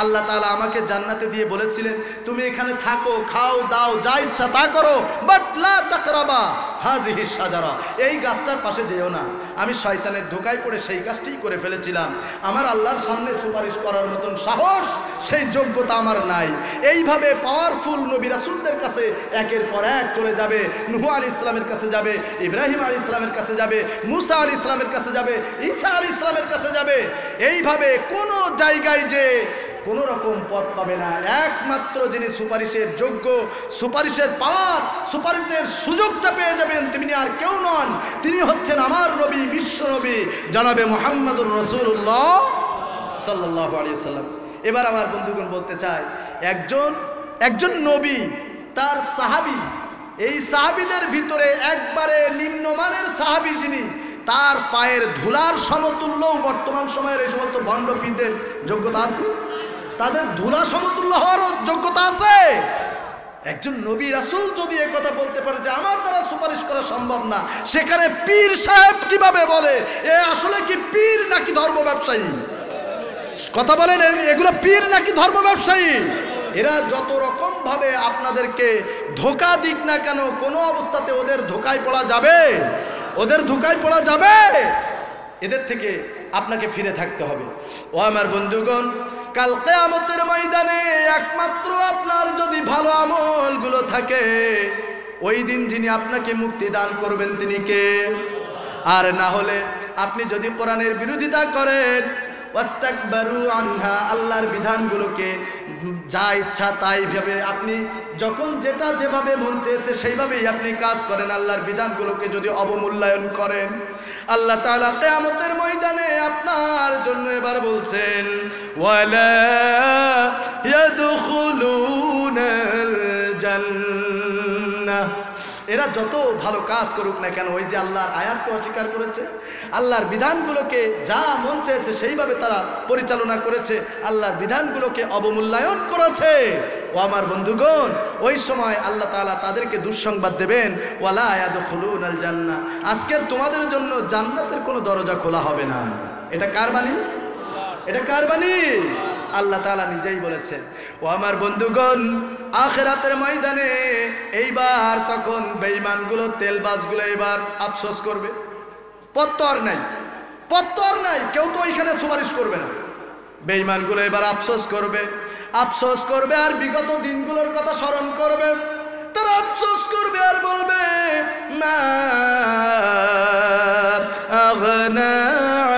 আল্লাহ তাআলা আমাকে জান্নাতে দিয়ে বলেছিলেন তুমি এখানে থাকো, খাও, দাও, যা ইচ্ছা তা করো, বাট লা তাকরাবা হাযিহি শাজারা, এই গাছটার পাশে যেও না। আমি শয়তানের ধোঁকায় পড়ে সেই কাজটিই করে ফেলেছিলাম। আমার আল্লাহর সামনে সুপারিশ করার মতন সাহস, সেই যোগ্যতা আমার নাই। এইভাবে পাওয়ারফুল নবী রাসূলদের কাছে একের পর এক চলে যাবে। নূহ আলাইহিস সালামের কাছে যাবে, ইব্রাহিম আলাইহিস সালামের কাছে যাবে, মুসা আলাইহিস সালামের কাছে যাবে, ঈসা আলাইহিস সালামের কাছে যাবে। এইভাবে কোনো জায়গায় যে কোনো রকম পথ পাবে না। একমাত্র যিনি সুপারিশের যোগ্য, সুপারিশের পাওয়ার, সুপারিশের সুযোগটা পেয়ে যাবেন, তিনি আর কেউ নন, তিনি হচ্ছেন আমার নবী, বিশ্ব নবী জনাবে মুহাম্মদুর রাসূলুল্লাহ সাল্লাল্লাহু আলাইহি ওয়াসাল্লাম। এবার আমার বন্ধুগণ বলতে চাই, একজন নবী, তার সাহাবী, এই সাহাবীদের ভিতরে একবারে নিম্নমানের সাহাবী যিনি, তার পায়ের ধুলার সমতুল্যও বর্তমান সময়ের এই সমস্ত ভণ্ডপীরদের যোগ্যতা আছে? তাদের ধুলা সমতুল্য হওয়ারও যোগ্যতা আছে? একজন নবী রাসূল যদি এই কথা বলতে পারে যে আমার দ্বারা সুপারিশ করা সম্ভব না, সেখানে পীর সাহেব কিভাবে বলে? এ আসলে কি পীর নাকি ধর্ম ব্যবসায়ী? কথা বলেন, এগুলো পীর নাকি ধর্ম ব্যবসায়ী? এরা যত রকম ভাবে আপনাদেরকে ধোঁকা দিক না কেন, কোনো অবস্থাতে ওদের ধোঁকায় পড়া যাবে? ওদের ধোঁকায় পড়া যাবে? এদের থেকে আপনাকে ফিরে থাকতে হবে। ও আমার বন্ধুগণ, কাল কিয়ামতের ময়দানে একমাত্র আপনার যদি ভালো আমলগুলো থাকে, ওই দিন যিনি আপনাকে মুক্তি দান করবেন তিনি কে? আর না হলে আপনি যদি কোরআনের বিরোধিতা করেন, ওয়াস্তাকবারু আনহা, আল্লাহর বিধানগুলোকে যা ইচ্ছা তাই ভাবে আপনি যখন যেটা যেভাবে মন চেয়েছে সেইভাবেই আপনি কাজ করেন, আল্লাহর বিধানগুলোকে যদি অবমূল্যায়ন করেন, আল্লাহ তাআলা কিয়ামতের ময়দানে আপনার জন্য এবার বলছেন, ওয়ালা ইয়াদখুলুনাল জান্নাহ। এরা যত ভালো কাজ করুক না কেন, ওই যে আল্লাহর আয়াতকে অস্বীকার করেছে, আল্লাহর বিধানগুলোকে যা মন চেয়েছে সেইভাবে তারা পরিচালনা করেছে, আল্লাহর বিধানগুলোকে অবমূল্যায়ন করেছে, ও আমার বন্ধুগণ, ওই সময় আল্লাহ তাআলা তাদেরকে দুঃসংবাদ দেবেন, ওয়ালা ইয়াদখুলুনাল জান্নাহ, আজকের তোমাদের জন্য জান্নাতের কোনো দরজা খোলা হবে না। এটা কার বাণী? এটা কার বাণী? আল্লাহ তাআলা নিজেই বলেছেন। ও আমার বন্ধুগণ, আখিরাতের ময়দানে এইবার তখন বেঈমানগুলো, তেলবাজগুলো এবার আফসোস করবে। পত্তর নাই, পত্তর নাই, কেউ তো ওইখানে সুপারিশ করবে না। বেঈমানগুলো এবার আফসোস করবে, আফসোস করবে আর বিগত দিনগুলোর কথা স্মরণ করবে। তারা আফসোস করবে আর বলবে, মা আগনা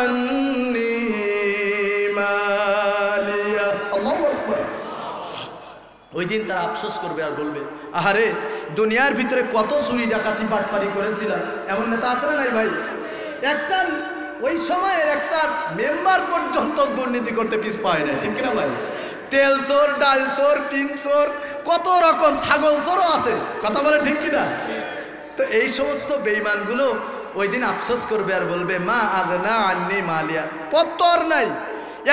আন্নি মালিয়া। আল্লাহু আকবার। ওই দিন তারা আফসোস করবে আর বলবে, আহারে দুনিয়ার ভিতরে কত চুরি ডাকাতি বাটপারি করেছিলাম। এমন নেতা আছে না নাই ভাই? একটা ওই সময়ের একটা মেম্বার পর্যন্ত দুর্নীতি করতে পিছ পায় না, ঠিক কিনা ভাই? তেল চোর, ডাল চোর, টিন চোর, কত রকম ছাগল চোরও আছে, কথা বলে ঠিক কিনা? তো এই সমস্ত বেঈমানগুলো ওই দিন আফসোস করবে আর বলবে, মা আগনা আন্নি মালিয়া। পত্তর নাই,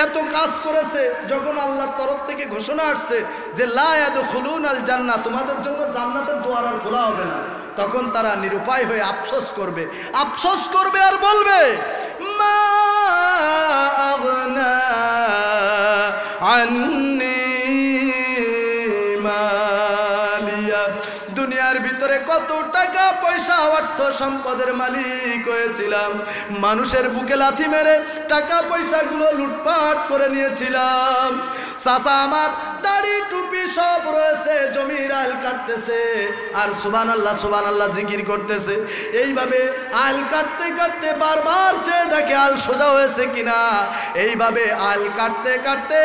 এত কাজ করেছে, যখন আল্লাহর তরফ থেকে ঘোষণা আসছে যে লা ইয়াদখুলুনাল জান্নাহ, তোমাদের জন্য জান্নাতের দুয়ার আর খোলা হবে না, তখন তারা নিরুপায় হয়ে আফসোস করবে, আফসোস করবে আর বলবে, মা আগনা আন্নি মালিয়া। দুনিয়ার ভিতরে কত টাকা পয়সা, অর্থ সম্পদের মালিক হয়েছিলাম, মানুষের বুকে লাথি মেরে টাকা পয়সাগুলো লুটপাট করে নিয়েছিলাম। চাচা আমার দাড়ি টুপি সব রয়েছে, জমির আইল কাটতেছে আর সুবহানাল্লাহ সুবহানাল্লাহ জিকির করতেছে। এইভাবে আইল কাটতে কাটতে বারবার চেয়ে দেখে আল সোজা হয়েছে কিনা। এইভাবে আইল কাটতে কাটতে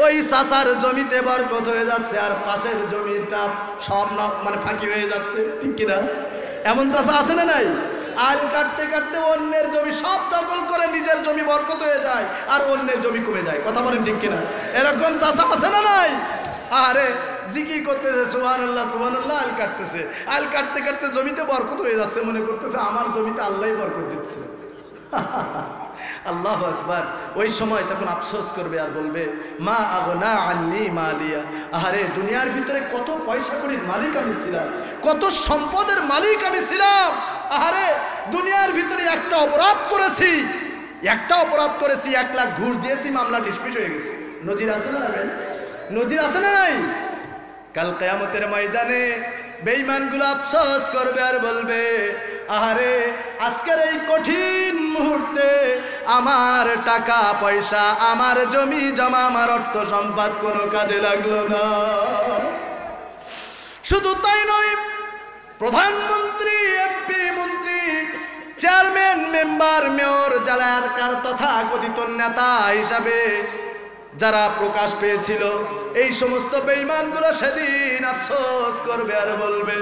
ওই চাচার জমিতে বরকত হয়ে যাচ্ছে আর পাশের জমিটা সব মানে ফাঁকি হয়ে যাচ্ছে, ঠিক কিনা? এমন চাচা আছে না নাই? আইল কাটতে কাটতে অন্যের জমি সব দখল করে নিজের জমি বরকত হয়ে যায় আর অন্যের জমি কমে যায়, কথা বলেন ঠিক কিনা? এরকম চাচা আছে না নাই? আরে জিকির করতেছে সুবহানাল্লাহ সুবহানাল্লাহ, আইল কাটতেছে, আইল কাটতে কাটতে জমিতে বরকত হয়ে যাচ্ছে, মনে করতেছে আমার জমিতে আল্লাহই বরকত দিচ্ছে। আল্লাহু আকবার। ওই সময় তখন আফসোস করবে আর বলবে, মা আগনা আন্নি মালিয়া। আহারে দুনিয়ার ভিতরে কত পয়সা কড়ির মালিক আমি ছিলাম, কত সম্পদের মালিক আমি ছিলাম। আহারে দুনিয়ার ভিতরে একটা অপরাধ করেছি, 1 লাখ ঘুষ দিয়েছি, মামলা ডিসমিস হয়ে গেছে। নজির আছে না ভাই? নজির আছে না নাই? কাল কিয়ামতের ময়দানে বেঈমানগুলো আফসোস করবে আর বলবে, আহারে আজকের এই কঠিন মুহূর্তে আমার টাকা পয়সা, আমার জমি জমা, আমার অর্থ সম্পদ কোনো কাজে লাগলো না। শুধু তাই নয়, প্রধানমন্ত্রী, এমপি, মন্ত্রী, চেয়ারম্যান, মেম্বার, মেয়র, জেলার তথাকথিত নেতা হিসাবে যারা প্রকাশ পেয়েছিল, এই সমস্ত বেঈমানগুলো সেদিন আফসোস করবে আর বলবে,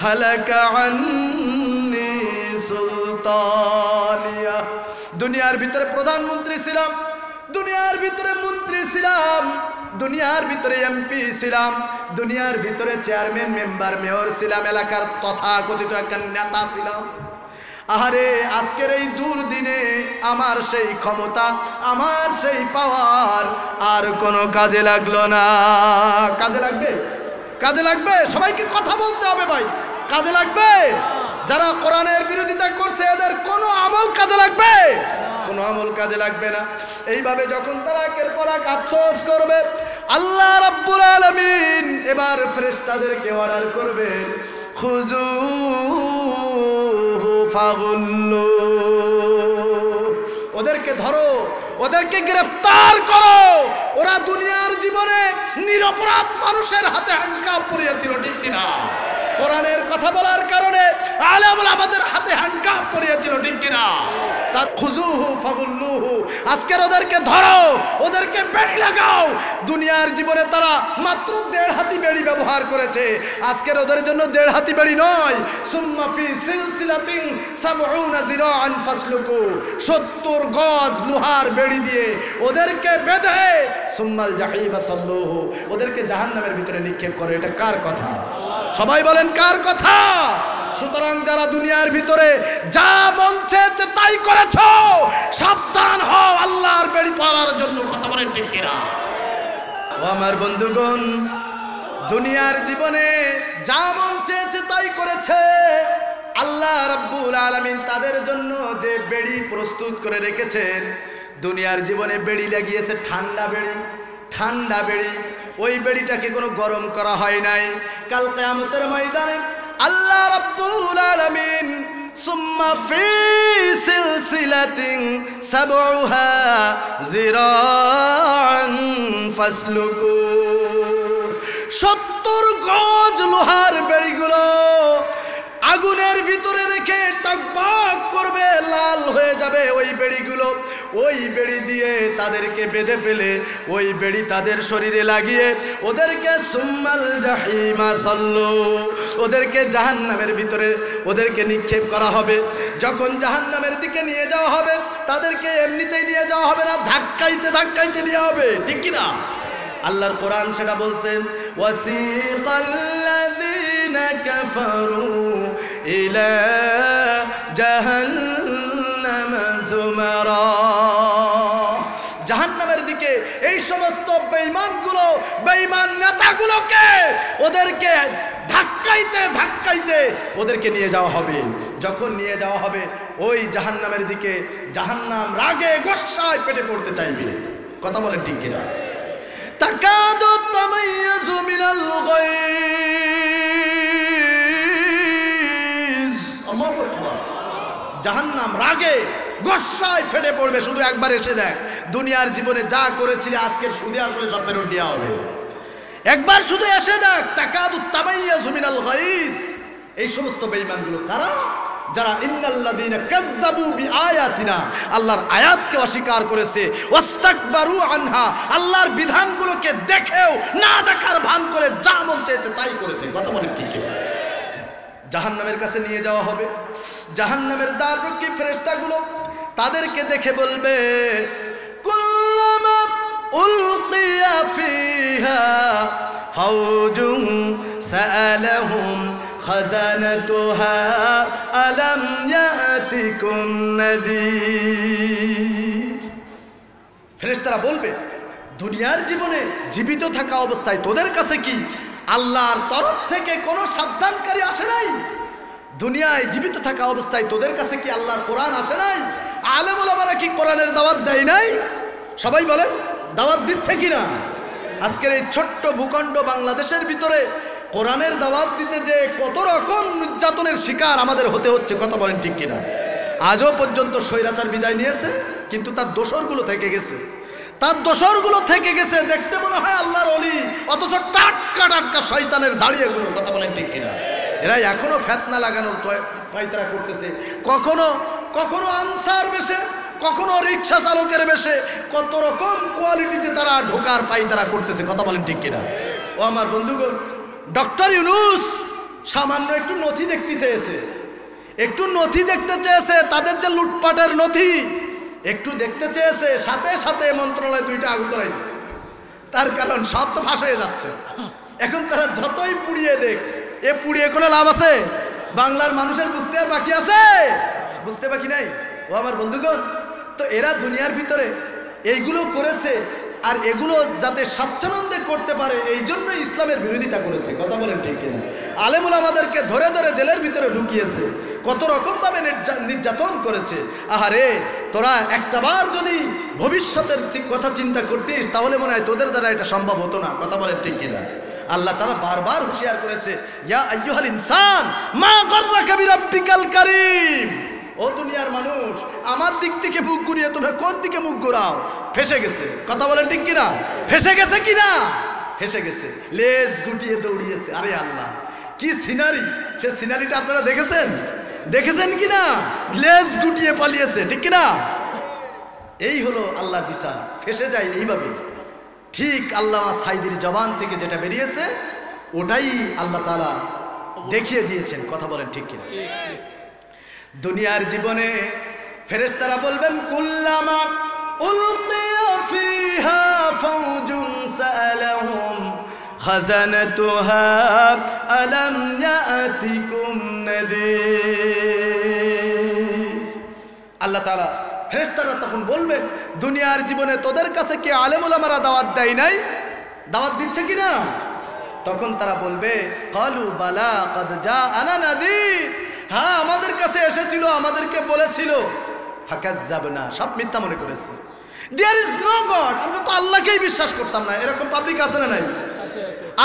হালাকা আন্নি সুলতানিয়া। দুনিয়ার ভিতরে প্রধানমন্ত্রী ছিলাম, দুনিয়ার ভিতরে মন্ত্রী ছিলাম, দুনিয়ার ভিতরে এমপি ছিলাম, দুনিয়ার ভিতরে চেয়ারম্যান মেম্বার মেয়র ছিলাম, এলাকার তথাকথিত একটা নেতা ছিলাম। আহারে আজকের এই দুর্দিনে আমার সেই ক্ষমতা, আমার সেই পাওয়ার আর কোনো কাজে লাগলো না। কাজে লাগবে? কাজে লাগবে? সবাইকে কথা বলতে হবে ভাই, কাজে লাগবে? যারা কোরআনের বিরোধিতা করছে এদের কোনো আমল কাজে লাগবে? কোনো আমল কাজে লাগবে না। এইভাবে যখন তারা একের পর এক আফসোস করবে, আল্লাহ রাব্বুল আলামিন এবার ফেরেশতাদেরকে অর্ডার করবেন, খুযুহু ফাগুল্লু, ওদেরকে ধরো, ওদেরকে গ্রেফতার করো। ওরা দুনিয়ার জীবনে নিরপরাধ মানুষের হাতে হ্যান্ডকাপ পরিয়েছিল, ঠিক কিনা? কোরআনের কথা বলার কারণে আলেমুল আমাদের হাতে হ্যান্ডকাপ পরিয়েছিল, ঠিক কিনা? তার খুযুহু ফাগুল্লুহু, আজকের ওদেরকে ধরো, ওদেরকে বেড়ি লাগাও। দুনিয়ার জীবনে তারা মাত্র 1.5 হাতি বেড়ি ব্যবহার করেছে, আজকের ওদের জন্য 1.5 হাতি বেড়ি নয়। সুম্মা ফি সিলসিলাতিন 70 যিরাআন ফাসলুকু, 70 গজ লোহার বেড়ি দিয়ে ওদেরকে বেঁধে সুম্মাল জাহিমা সাল্লুহু, ওদেরকে জাহান্নামের ভিতরে নিক্ষেপ করে। এটা কার কথা? সবাই বলেন কার কথা? সুতরাং যারা দুনিয়ার ভিতরে যা মন চেয়েছে তাই করেছো, সাবধান হও আল্লাহর বেড়ি পালার জন্য। কথা বলেন ঠিক কিনা? ও আমার বন্ধুগণ, দুনিয়ার জীবনে যা মন চেয়েছে তাই করেছে। আল্লাহ রাব্বুল আলামিন তাদের জন্য যে বেড়ি প্রস্তুত করে রেখেছেন, দুনিয়ার জীবনে বেড়ি লাগিয়েছে ঠান্ডা বেড়ি, ঠান্ডা বেড়ি। ওই বেড়িটাকে কোনো গরম করা হয় নাই। কাল কিয়ামতের ময়দানে আল্লাহ রাব্বুল আলামিন সুম্মা ফি সিলসিলাতিন 70 যিরাআন ফাসলুকু, 70 গজ লোহার বেড়িগুলো আগুনের ভিতরে রেখে টকবক করবে, লাল হয়ে যাবে ওই বেড়িগুলো। ওই বেড়ি দিয়ে তাদেরকে বেঁধে ফেলে ওই বেড়ি তাদের শরীরে লাগিয়ে ওদেরকে সুম্মাল জাহিমা সাল্লু, ওদেরকে জাহান্নামের ভিতরে ওদেরকে নিক্ষেপ করা হবে। যখন জাহান্নামের দিকে নিয়ে যাওয়া হবে, তাদেরকে এমনিতেই নিয়ে যাওয়া হবে না, ধাক্কাইতে ধাক্কাইতে নিয়ে হবে, ঠিক কিনা? আল্লাহর কোরআন সেটা বলছেন, ওয়াসিকাল্লাযীনা কাফারু ইলা জাহান্নামা যুমারা, জাহান্নামের দিকে এই সমস্ত বেঈমানগুলো, বেঈমান নেতাগুলোকে ওদেরকে ধাক্কাইতে ধাক্কাইতে ওদেরকে নিয়ে যাওয়া হবে। যখন নিয়ে যাওয়া হবে ওই জাহান্নামের দিকে, জাহান্নাম রাগে গোসায় ফেটে পড়তে চাইবে। কথা বলেন ঠিক কিনা? তাকাদু তামাইয়াজু মিনাল গায়জ, আল্লাহু আকবার। জাহান্নাম রাগে গোসায় ফেটে পড়বে। শুধু একবার এসে দেখ, দুনিয়ার জীবনে যা করেছিলে আজকের সুদে আসলে সব ফেরত দেওয়া হবে। একবার শুধু এসে দেখ, তাকাদু তামাইয়াজু মিনাল গায়জ। এই সমস্ত বেঈমানগুলো কারা? যারা ইন্নাল্লাযীনা কাযযাবু বিআয়াতিনা, আল্লাহর আয়াতকে অস্বীকার করেছে, ওয়াস্তাকবারু আনহা, আল্লাহর বিধানগুলোকে দেখেও না দেখার ভান করে যা মন চেয়েছে তাই করেছে। কথা বলেন ঠিক কি? জাহান্নামের কাছে নিয়ে যাওয়া হবে। জাহান্নামের দ্বাররক্ষী ফেরেশতাগুলো তাদেরকে দেখে বলবে, কুল্লামা উলকিয়া ফিহা ফাওজুন সাআলাহুম খাজানাতুহা আলাম ইয়াতিকুম নাযীর। ফেরেশতারা বলবে, দুনিয়ার জীবনে জীবিত থাকা অবস্থায় তোদের কাছে কি আল্লাহর তরফ থেকে কোনো সাবধানকারী আসে নাই? দুনিয়ায় জীবিত থাকা অবস্থায় তোদের কাছে কি আল্লাহর কোরআন আসে নাই? আলেম ওলামারা কি কোরআনের দাওয়াত দেয় নাই? সবাই বলেন, দাওয়াত দিচ্ছে কিনা? আজকের এই ছোট্ট ভূখণ্ড বাংলাদেশের ভিতরে কোরআনের দাওয়াত দিতে যে কত রকম নির্যাতনের শিকার আমাদের হতে হচ্ছে। কথা বলেন ঠিক কিনা? আজও পর্যন্ত স্বৈরাচার বিদায় নিয়েছে, কিন্তু তার দোসরগুলো থেকে গেছে, তার দোসরগুলো থেকে গেছে। দেখতে মনে হয় আল্লাহর ওলি, অথচ টাটকা টাটকা শয়তানের দাঁড়িয়েগুলো। কথা বলেন ঠিক কিনা? এরা এখনো ফেতনা লাগানোর পায়তারা করতেছে। কখনো কখনো আনসার বেশে, কখনো রিক্সা চালকের বেশে, কত রকম কোয়ালিটিতে তারা ঢোকার পায়তারা করতেছে। কথা বলেন ঠিক কিনা? ও আমার বন্ধুগণ, ডক্টর ইউনূস সামান্য একটু নথি দেখতে চেয়েছে, একটু নথি দেখতে চেয়েছে। তাদের যে লুটপাটের নথি, একটু দেখতে চেয়েছে, সাথে সাথে মন্ত্রণালয় 2টা আগুন ধরাই দিচ্ছে। তার কারণ সব তো ফাঁস হয়ে যাচ্ছে। এখন তারা যতই পুড়িয়ে দেখ, এ পুড়িয়ে কোনো লাভ আছে? বাংলার মানুষের বুঝতে আর বাকি আছে? বুঝতে বাকি নাই। ও আমার বন্ধুগণ, তো এরা দুনিয়ার ভিতরে এইগুলো করেছে, আর এগুলো যাতে স্বাচ্ছন্দ্যে করতে পারে এই জন্য ইসলামের বিরোধিতা করেছে। কথা বলেন ঠিক কিনা? আলেমুল আমাদেরকে ধরে ধরে জেলের ভিতরে ঢুকিয়েছে, কত রকমভাবে নির্যাতন করেছে। আহারে, তোরা একটাবার যদি ভবিষ্যতের কথা চিন্তা করতিস তাহলে মনে হয় তোদের দ্বারা এটা সম্ভব হতো না। কথা বলেন ঠিক কিনা? আল্লাহ তাআলা বারবার হুঁশিয়ার করেছে, ইয়া আইয়ুহাল ইনসান মা গাররাকা বিরাব্বিকাল কারীম। ও দুনিয়ার মানুষ, আমার দিক থেকে মুখ ঘুরিয়ে তোমরা কোন দিকে মুখ ঘুরাও? ফেসে গেছে। কথা বলেন ঠিক কিনা? ফেসে গেছে কিনা? ফেসে গেছে, লেজ গুটিয়ে দৌড়িয়েছে। আরে আল্লাহ, কি সিনারি! সে সিনারিটা আপনারা দেখেছেন? দেখেছেন কিনা? লেজ গুটিয়ে পালিয়েছে, ঠিক কিনা? এই হলো আল্লাহর বিচার, ফেসে যায় এইভাবে। ঠিক আল্লামা সাইদির জবান থেকে যেটা বেরিয়েছে ওটাই আল্লাহ তাআলা দেখিয়ে দিয়েছেন। কথা বলেন ঠিক কিনা? দুনিয়ার জীবনে ফেরেশতারা বলবেন, কুল্লামা উলকিয়া ফিহা ফাওজুন সাআলাহুম খাজানাতুহা আলাম ইয়াতিকুম নাযীর। আল্লাহ তাআলা ফেরেশতারা তখন বলবেন, দুনিয়ার জীবনে তোদের কাছে কি আলেম উলামারা দাওয়াত দেয় নাই? দাওয়াত দিচ্ছে কিনা? তখন তারা বলবে, ক্বালু বালা ক্বাদ জাআনা নাযীর। হ্যাঁ, আমাদের কাছে এসেছিল, আমাদেরকে বলেছিল। ফাকাজ্জাবনা, সব মিথ্যা মনে করেছে। দেয়ার ইজ নো গড, আমরা তো আল্লাহকেই বিশ্বাস করতাম না। এরকম পাবলিক আছে না নাই?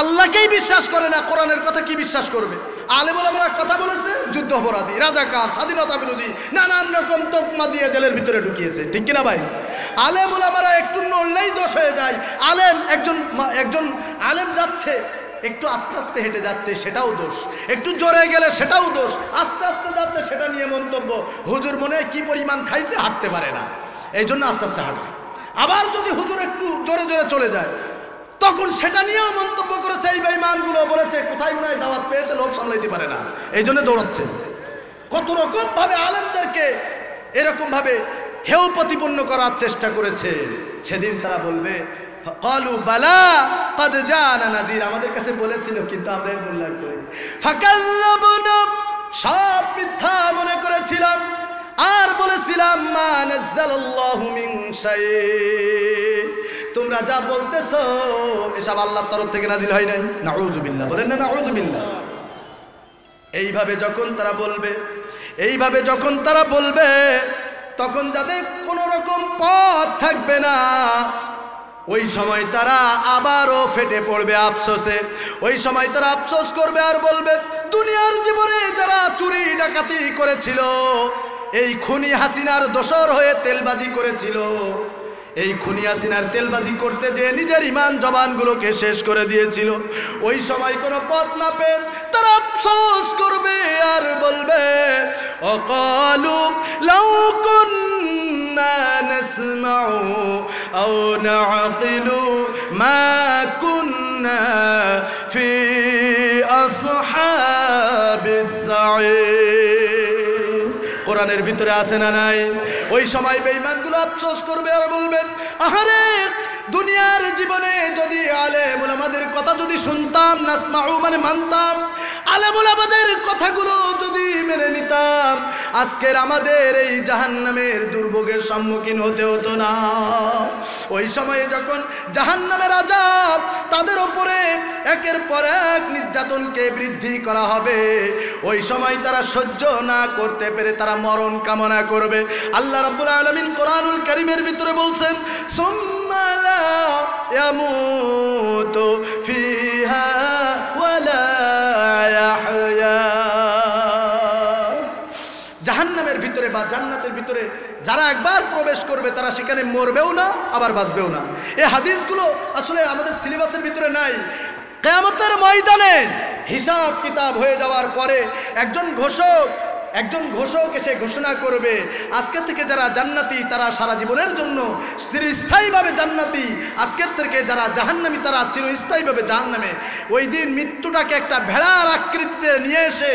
আল্লাহকেই বিশ্বাস করে না, কোরআনের কথা কি বিশ্বাস করবে? আলেম ওলামারা কথা বলেছে, যুদ্ধ অপরাধী, রাজাকার, স্বাধীনতা বিরোধী, নানান রকম তকমা দিয়ে জেলের ভিতরে ঢুকিয়েছে, ঠিক কিনা ভাই? আলেম ওলামারা একটু নড়লেই দোষ হয়ে যায়। আলেম একজন আলেম যাচ্ছে, একটু আস্তে আস্তে হেঁটে যাচ্ছে, সেটাও দোষ। একটু জোরে গেলে সেটাও দোষ। আস্তে আস্তে যাচ্ছে, সেটা নিয়ে মন্তব্য। হুজুর মনে হয় কি পরিমাণ খাইছে, হাঁটতে পারে না, এই জন্য আস্তে আস্তে হাঁটে। আবার যদি হুজুর একটু জোরে জোরে চলে যায়, তখন সেটা নিয়েও মন্তব্য করেছে, এই বেঈমানগুলো বলেছে কোথায় মনে হয় দাওয়াত পেয়েছে, লোভ সামলাইতে পারে না, এই জন্য দৌড়াচ্ছে। কত রকম ভাবে আলেমদেরকে এরকম ভাবে হেয় প্রতিপন্ন করার চেষ্টা করেছে। সেদিন তারা বলবে, ক্বালু বালা ক্বাদ জাআনা নাযীর, আমাদের কাছে বলেছিল কিন্তু আমরা এর মূল্যায়ন করি। ফাকাল্লাবনা, সব মিথ্যা মনে করেছিলাম আর বলেছিলাম, মা নাযালাল্লাহু মিন শাই, তোমরা যা বলতেছো এসব আল্লাহর তরফ থেকে নাজিল হয় নাই। নাউযুবিল্লাহ, বলেন না নাউযুবিল্লাহ। এইভাবে যখন তারা বলবে, তখন যাদের কোনো রকম পথ থাকবে না, ওই সময় তারা আবারও ফেটে পড়বে আফসোসে। ওই সময় তারা আফসোস করবে আর বলবে, দুনিয়ার জীবনে যারা চুরি ডাকাতি করেছিল, এই খুনি হাসিনার দোসর হয়ে তেলবাজি করেছিল, এই খুনি হাসিনার তেলবাজি করতে যে নিজের ইমান জবানগুলোকে শেষ করে দিয়েছিল, ওই সময় কোনো পথ না পেয়ে তারা আফসোস করবে আর বলবে, অকালু লাউ কুন্না নাসমাউ আও নাআকিলু মা কুন্না ফি আসহাবিস সাঈর। কোরআনের ভিতরে আছে না নাই? ওই সময় বেঈমানগুলো আফসোস করবে আর বলবে, আহারে, দুনিয়ার জীবনে যদি আলেম ওলামাদের কথা যদি শুনতাম, নাসমাউ মানে মানতাম, আলেম ওলামাদের কথাগুলো যদি মেনে নিতাম, আজকের আমাদের এই জাহান্নামের দুর্ভোগের সম্মুখীন হতে হতো না। ওই সময়ে যখন জাহান্নামের আযাব তাদের উপরে একের পর এক নির্যাতনকে বৃদ্ধি করা হবে, ওই সময় তারা সহ্য না করতে পেরে তারা মরণ কামনা করবে। আল্লাহ রাব্বুল আলামিন কোরআনুল কারীমের ভিতরে বলছেন, সুম্মা লা ইয়ামুতু ফিহা ওয়ালা ইয়াহইয়া। জাহান্নামের ভিতরে বা জান্নাতের ভিতরে যারা একবার প্রবেশ করবে তারা সেখানে মরবেও না, আবার বাঁচবেও না। এই হাদিসগুলো আসলে আমাদের সিলেবাসের ভিতরে নাই। কিয়ামতের ময়দানে হিসাব কিতাব হয়ে যাওয়ার পরে একজন ঘোষক একজন ঘোষক এসে ঘোষণা করবে আজকের থেকে যারা জান্নাতি তারা সারা জীবনের জন্য চিরস্থায়ীভাবে জান্নাতি, আজকের থেকে যারা জাহান্নামী তারা চিরস্থায়ীভাবে জাহান্নামে। ওই দিন মৃত্যুটাকে একটা ভেড়ার আকৃতিতে নিয়ে এসে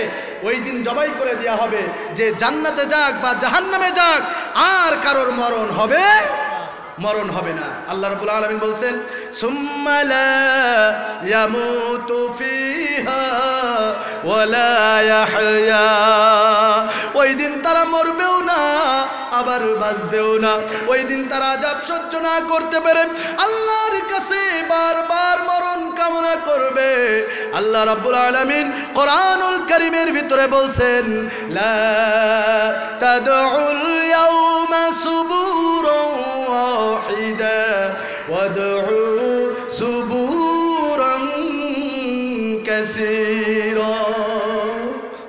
ওই দিন জবাই করে দেওয়া হবে যে জান্নাতে যাক বা জাহান্নামে যাক, আর কারোর মরণ হবে না। আল্লাহ রাব্বুল আলামিন বলছেন সুম্মা লা ইয়ামুতু ফিহা ওয়া লা ইয়াহইয়া, ওই দিন তারা মরবেও না আবার বাঁচবেও না। ওই দিন তারা আযাব সহ্য না করতে পেরে আল্লাহর কাছে বারবার মরণ কামনা করবে। আল্লাহ রাব্বুল আলামিন কোরআনুল কারীমের ভিতরে বলছেন লা তাদউল ইয়াউমা সুবুরান ওয়াহিদা ওয়াদউ সুবুরান কাসীরা।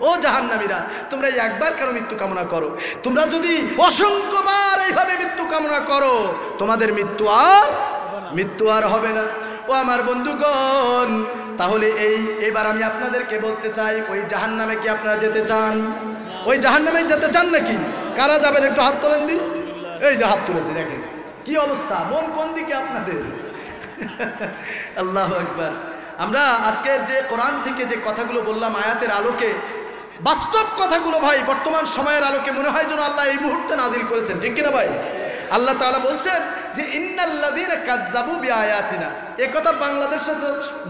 ও জাহান্নামীরা, তোমরা একবার কেন মৃত্যু কামনা করো? তোমরা যদি অসংখ্যবার এইভাবে মৃত্যু কামনা করো তোমাদের মৃত্যু আর হবে না। ও আমার বন্ধুগণ, তাহলে এবার আমি আপনাদেরকে বলতে চাই, ওই জাহান্নামে কি আপনারা যেতে চান? ওই জাহান্নামে যেতে চান নাকি? কারা যাবেন একটু হাত তোলেন দিন। এই যে হাত তুলেছে, দেখেন কি অবস্থা, মন কোন দিকে আপনাদের? আল্লাহু আকবার। আমরা আজকের যে কোরআন থেকে যে কথাগুলো বললাম আয়াতের আলোকে, বাস্তব কথাগুলো ভাই বর্তমান সময়ের আলোকে মনে হয় যেন আল্লাহ এই মুহূর্তে নাজিল করেছেন, ঠিক কিনা ভাই? আল্লাহ তাআলা বলছেন যে ইন্নাল্লাযীনা কাযযাবু বিআয়াতিনা। এই কথা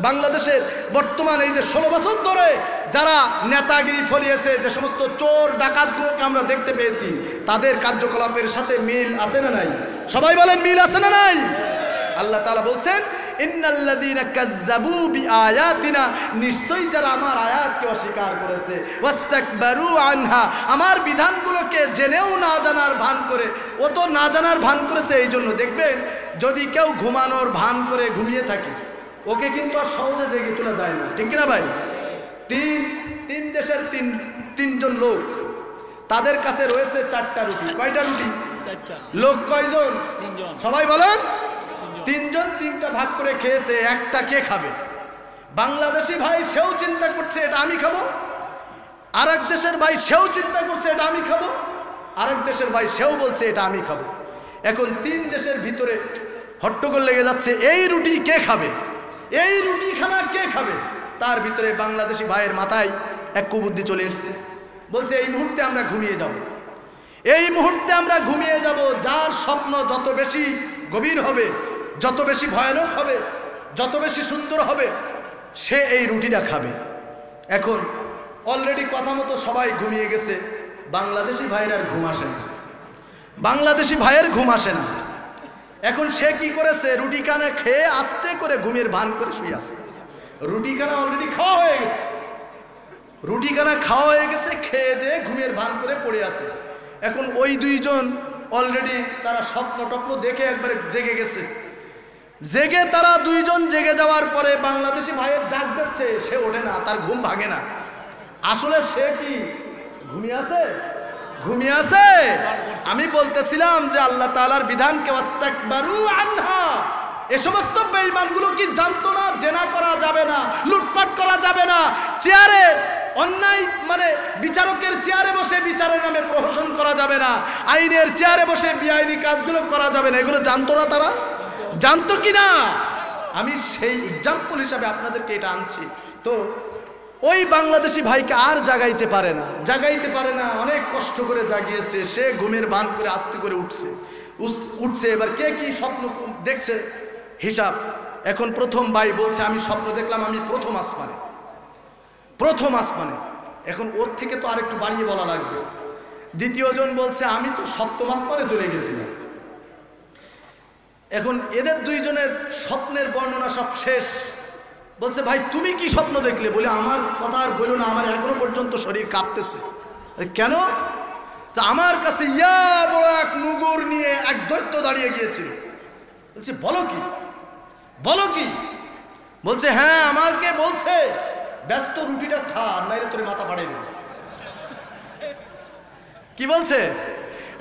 বাংলাদেশের বর্তমান এই যে 16 বছর ধরে যারা নেতাগিরি ফলিয়েছে, যে সমস্ত চোর ডাকাতগুলোকে আমরা দেখতে পেয়েছি, তাদের কার্যকলাপের সাথে মিল আছে না নাই? সবাই বলেন মিল আছে না নাই? আল্লাহ তাআলা বলছেন ইন্নাল্লাযীনা কাযযাবু বিআয়াতিনা, নিশ্চয়ই যারা আমার আয়াতকে অস্বীকার করেছে, ওয়াস্তাকবারু আনহা, আমার বিধানগুলোকে জেনেও না জানার ভান করে, ও তো না জানার ভান করেছে। এই জন্য দেখবেন যদি কেউ ঘুমানোর ভান করে ঘুমিয়ে থাকে, ওকে কিন্তু আর সহজে জেগে তোলা যায় না, ঠিক কিনা ভাই? তিন দেশের তিনজন লোক, তাদের কাছে রয়েছে 4টা রুটি। কয়টা রুটি? 4টা। লোক কয়জন? 3 জন। সবাই বলেন 3 জন 3টা ভাগ করে খেয়েছে, একটা কে খাবে? বাংলাদেশি ভাই সেও চিন্তা করছে এটা আমি খাবো, আরেক দেশের ভাই সেও চিন্তা করছে এটা আমি খাবো, আরেক দেশের ভাই সেও বলছে এটা আমি খাবো। এখন 3 দেশের ভিতরে হট্টগোল লেগে যাচ্ছে, এই রুটি কে খাবে, এই রুটিখানা কে খাবে? তার ভিতরে বাংলাদেশি ভাইয়ের মাথায় এক কুবুদ্ধি চলে এসেছে, বলছে এই মুহূর্তে আমরা ঘুমিয়ে যাব, এই মুহূর্তে আমরা ঘুমিয়ে যাব। যার স্বপ্ন যত বেশি গভীর হবে, যত বেশি ভয়ানক হবে, যত বেশি সুন্দর হবে, সে এই রুটিটা খাবে। এখন অলরেডি কথা মতো সবাই ঘুমিয়ে গেছে, বাংলাদেশি ভাইয়ের আর ঘুম আসে না, বাংলাদেশি ভাইয়ের ঘুম আসে না। এখন সে কি করেছে, রুটিখানা খেয়ে আস্তে করে ঘুমের ভান করে শুয়ে আছে। রুটিখানা অলরেডি খাওয়া হয়ে গেছে, রুটিখানা খাওয়া হয়ে গেছে, খেয়ে দিয়ে ঘুমের ভান করে পড়ে আছে। এখন ওই 2 জন অলরেডি তারা স্বপ্ন টপ্ন দেখে একবারে জেগে গেছে। জেগে তারা 2 জন জেগে যাওয়ার পরে বাংলাদেশি ভাইয়ের ডাক দিচ্ছে, সে ওঠে না, তার ঘুম ভাঙে না। আসলে সে কি ঘুমিয়ে আছে? ঘুমিয়ে আছে। আমি বলতেছিলাম যে আল্লাহ তাআলার বিধানকে ওয়াস্তাকবারু আনহা, এ সমস্ত বেঈমানগুলো কি জানতো না জেনা করা যাবে না, লুটপাট করা যাবে না, চেয়ারে অন্যায় মানে বিচারকের চেয়ারে বসে বিচারের নামে প্রহসন করা যাবে না, আইনের চেয়ারে বসে বেআইনি কাজগুলো করা যাবে না, এগুলো জানতো না? তারা জানতো কি না? আমি সেই এক্সাম্পল হিসাবে আপনাদেরকে এটা আনছি। তো ওই বাংলাদেশি ভাইকে আর জাগাইতে পারে না, অনেক কষ্ট করে জাগিয়েছে, সে ঘুমের ভান করে আস্তে করে উঠছে। এবার কে কি স্বপ্ন দেখছে হিসাব। এখন প্রথম ভাই বলছে আমি স্বপ্ন দেখলাম আমি প্রথম আসমানে। এখন ওর থেকে তো আরেকটু বাড়িয়ে বলা লাগবে। দ্বিতীয় জন বলছে আমি তো 7ম আসমানে চলে গেছিলাম। এখন এদের 2 জনের স্বপ্নের বর্ণনা সব শেষ। বলছে ভাই তুমি কি স্বপ্ন দেখলে? বলে আমার কথা আর বলো না, আমার এখনো পর্যন্ত শরীর কাঁপতেছে। কেন? আমার কাছে ইয়া বড় এক মুগুর নিয়ে এক দৈত্য দাঁড়িয়ে গিয়েছিল। বলছে বলো কি? বলছে হ্যাঁ, আমাকে বলছে ব্যস্ত রুটিটা খা, নাইলে তোর মাথা ফাড়াই দেবে। কি বলছে?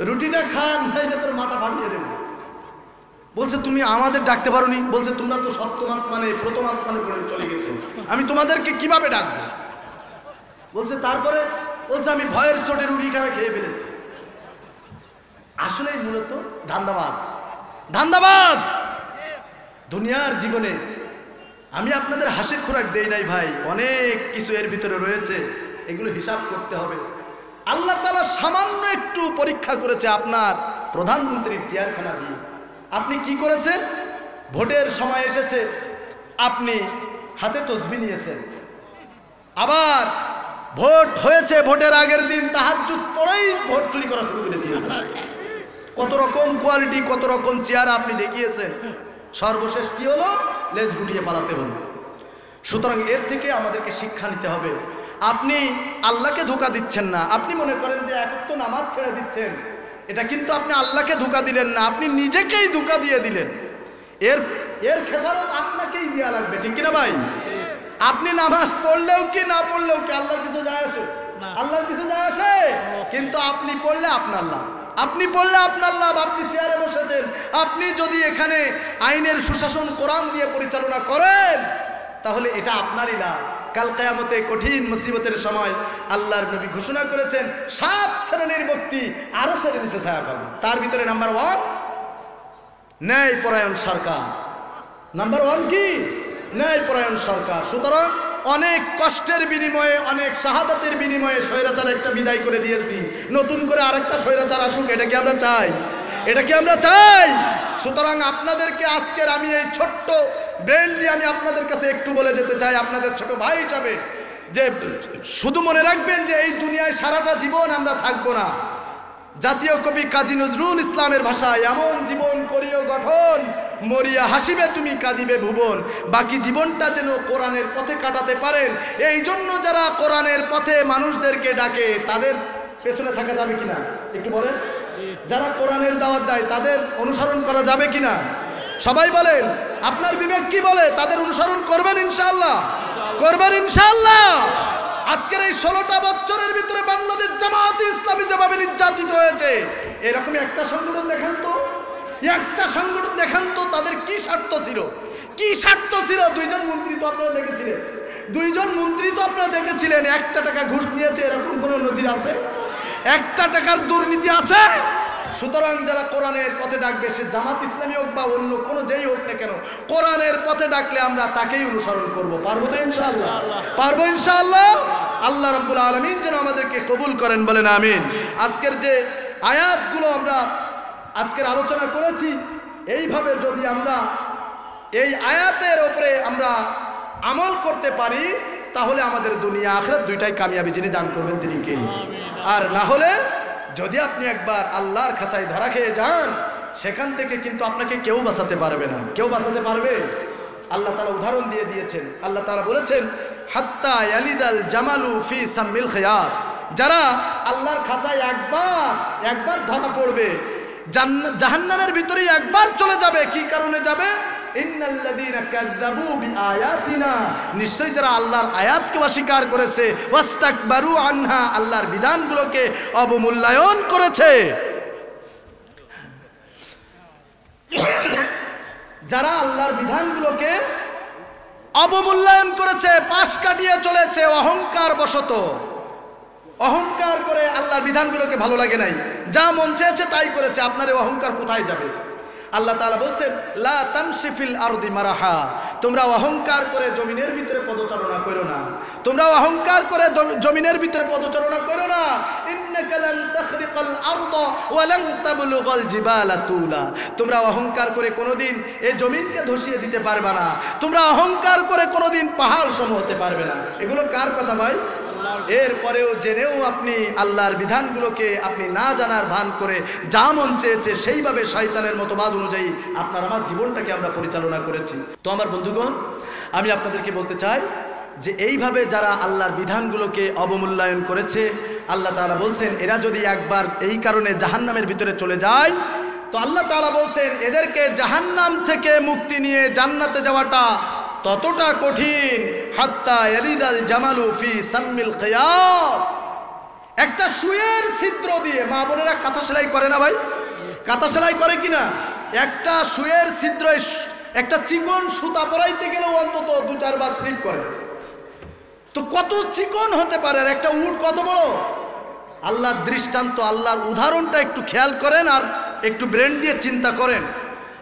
রুটিটা খা, নাইলে তোর মাথা ফাটিয়ে দেবে। বলছে তুমি আমাদের ডাকতে পারোনি? বলছে তোমরা তো 7ম আসমানে প্রথম আসমানে চলে গেছো, আমি তোমাদেরকে কিভাবে ডাকবো? বলছে তারপরে বলছে আমি ভয়ের চোটে রুটি খানা খেয়ে ফেলেছি। আসলেই মূলত ধান্দাবাজ, ধান্দাবাজ। দুনিয়ার জীবনে আমি আপনাদের হাসির খোরাক দেই নাই ভাই, অনেক কিছু এর ভিতরে রয়েছে, এগুলো হিসাব করতে হবে। আল্লাহ তাআলা সামান্য একটু পরীক্ষা করেছে আপনার প্রধানমন্ত্রীর চেয়ারখানা দিয়ে। আপনি কি করেছেন? ভোটের সময় এসেছে, আপনি হাতে তসবিহ নিয়েছেন, আবার ভোট হয়েছে, ভোটের আগের দিন তাহাজ্জুদ পড়েই ভোট চুরি করা শুরু করে দিয়েছেন। কত রকম কোয়ালিটি, কত রকম চেয়ার আপনি দেখিয়েছেন, সর্বশেষ কি হলো? লেজ গুটিয়ে পালাতে হলো। সুতরাং এর থেকে আমাদেরকে শিক্ষা নিতে হবে। আপনি আল্লাহকে ধোঁকা দিচ্ছেন না। আপনি মনে করেন যে একক তো নামাজ ছেড়ে দিচ্ছেন, এটা কিন্তু আপনি আল্লাহকে ধোঁকা দিলেন না, আপনি নিজেকেই ধোঁকা দিয়ে দিলেন। এর খেসারত আপনাকেই দেওয়া লাগবে, ঠিক কিনা ভাই? আপনি নামাজ পড়লেও কি না পড়লেও কি আল্লাহর কিছু যায় আসে? আল্লাহর কিছু যায় আসে? কিন্তু আপনি পড়লে আপনার লাভ, আপনি পড়লে আপনার লাভ। আপনি চেয়ারে বসেছেন, আপনি যদি এখানে আইনের সুশাসন কোরআন দিয়ে পরিচালনা করেন তাহলে এটা আপনারই লাভ। কাল কিয়ামতে কঠিন মুসিবতের সময় আল্লাহর নবী ঘোষণা করেছেন 7 শ্রেণীর ব্যক্তি আরশের নিচে ছায়া পাবে। তার ভিতরে নাম্বার 1 ন্যায়পরায়ণ সরকার। নাম্বার 1 কি? ন্যায়পরায়ণ সরকার। সুতরাং অনেক কষ্টের বিনিময়ে, অনেক শাহাদাতের বিনিময়ে স্বৈরাচার একটা বিদায় করে দিয়েছি, নতুন করে আরেকটা স্বৈরাচার আসুক, এটা কি আমরা চাই? এটা কি আমরা চাই? সুতরাং আপনাদেরকে আজকের আমি এই ছোট্ট ব্রেন দিয়ে আমি আপনাদের কাছে একটু বলে যেতে চাই, আপনাদের ছোট ভাই হিসাবে, যে শুধু মনে রাখবেন যে এই দুনিয়ায় সারাটা জীবন আমরা থাকবো না। জাতীয় কবি কাজী নজরুল ইসলামের ভাষায়, এমন জীবন করিও গঠন, মরিয়া হাসিবে তুমি কাঁদিবে ভুবন। বাকি জীবনটা যেন কোরআনের পথে কাটাতে পারেন, এই জন্য যারা কোরআনের পথে মানুষদেরকে ডাকে তাদের পেছনে থাকা যাবে কিনা একটু বলেন? যারা কোরআনের দাওয়াত দেয় তাদের অনুসরণ করা যাবে কিনা? সবাই বলেন, আপনার বিবেক কি বলে? তাদের অনুসরণ করবেন ইনশাআল্লাহ? করবেন ইনশাআল্লাহ? আজকের এই 16টা বছরের ভিতরে বাংলাদেশ জামায়াতে ইসলামী যেভাবে নির্যাতিত হয়েছে, এরকমই একটা সংগঠন দেখান তো, একটা সংগঠন দেখান তো তাদের কি স্বার্থ ছিল? কি স্বার্থ ছিল? 2 জন মন্ত্রী তো আপনারা দেখেছিলেন, 2 জন মন্ত্রী তো আপনারা দেখেছিলেন, 1 টাকা ঘুষ নিয়েছে এরকম কোনো নজির আছে? 1 টাকার দুর্নীতি আছে? সুতরাং যারা কোরআনের পথে ডাকবে, সে জামাত ইসলামী হোক বা অন্য কোনো যেই হোক না কেন, কোরআনের পথে ডাকলে আমরা তাকেই অনুসরণ করব। পারবো তো ইনশাআল্লাহ? পারবো ইনশাআল্লাহ? আল্লাহ রাব্বুল আলামিন যেন আমাদেরকে কবুল করেন, বলেন আমিন। আজকের যে আয়াতগুলো আমরা আজকের আলোচনা করেছি, এইভাবে যদি আমরা এই আয়াতের উপরে আমরা আমল করতে পারি তাহলে আমাদের দুনিয়া আখিরাত দুইটাই কামিয়াবি যিনি দান করবেন তিনি কে? আর না হলে যদি আপনি একবার আল্লাহর খাঁচায় ধরা খেয়ে যান, সেখান থেকে কিন্তু আপনাকে কেউ বাঁচাতে পারবে না। কেউ বাঁচাতে পারবে? আল্লাহ তাআলা উদাহরণ দিয়ে দিয়েছেন। আল্লাহ তাআলা বলেছেন, হাত্তা ইয়ালিদাল জামালু ফি সামিল খিয়াত। যারা আল্লাহর খাঁচায় একবার ধরা পড়বে, জাহান্নামের ভিতরে একবার চলে যাবে। কি কারণে যাবে? ইন্নাল্লাযীনা কাযযাবু বিআয়াতিনা, নিশ্চয় যারা আল্লাহর আয়াতকে অস্বীকার করেছে, ওয়াস্তাকবারু আনহা, আল্লাহর বিধানগুলোকে অবমূল্যায়ন করেছে। যারা আল্লাহর বিধানগুলোকে অবমূল্যায়ন করেছে, পাশ কাটিয়ে চলেছে অহংকার বশত, অহংকার করে আল্লাহর বিধানগুলোকে ভালো লাগে নাই, যা মন চেয়েছে তাই করেছে। আপনার এই অহংকার কোথায় যাবে? আল্লাহ তাআলা বলছেন, লা তামশি ফিল আরদি মারাহা, তোমরা অহংকার করে জমিনের ভিতরে পদচারণা করো না। তোমরা অহংকার করে জমিনের ভিতরে পদচারণা করো না। ইন্নাকা লান তাখরিকাল আরদা ওয়া লান তাবলুগাল জিবালা তুলা, তোমরা অহংকার করে কোনোদিন এই জমিনকে ধসিয়ে দিতে পারবে না। তোমরা অহংকার করে কোনোদিন পাহাড় সম হতে পারবে না। এগুলো কার কথা ভাই? এরপরেও জেনেও আপনি আল্লাহর বিধানগুলোকে আপনি না জানার ভান করে যা মন চেয়েছে সেইভাবে শয়তানের মতবাদ অনুযায়ী আপনার আমার জীবনটাকে আমরা পরিচালনা করেছি। তো আমার বন্ধুগণ, আমি আপনাদেরকে বলতে চাই যে এইভাবে যারা আল্লাহর বিধানগুলোকে অবমূল্যায়ন করেছে, আল্লাহ তাআলা বলছেন এরা যদি একবার এই কারণে জাহান্নামের ভিতরে চলে যায়, তো আল্লাহ তাআলা বলছেন এদেরকে জাহান্নাম থেকে মুক্তি নিয়ে জান্নাতে যাওয়াটা ততটা কঠিন। হাত্তা ইয়ালিদাল জামালু ফি সামিল খিয়াত, একটা সুয়ের ছিদ্র দিয়ে, মা বোনেরা কাঁথা সেলাই করে না ভাই? কাঁথা সেলাই করে কিনা? একটা সুয়ের ছিদ্র, একটা চিকন সুতা পরাইতে গেলেও অন্তত 2-4 বার স্লিপ করে। তো কত চিকন হতে পারে? আর একটা উট কত বড়? আল্লাহর দৃষ্টান্ত, আল্লাহর উদাহরণটা একটু খেয়াল করেন আর একটু ব্রেন দিয়ে চিন্তা করেন।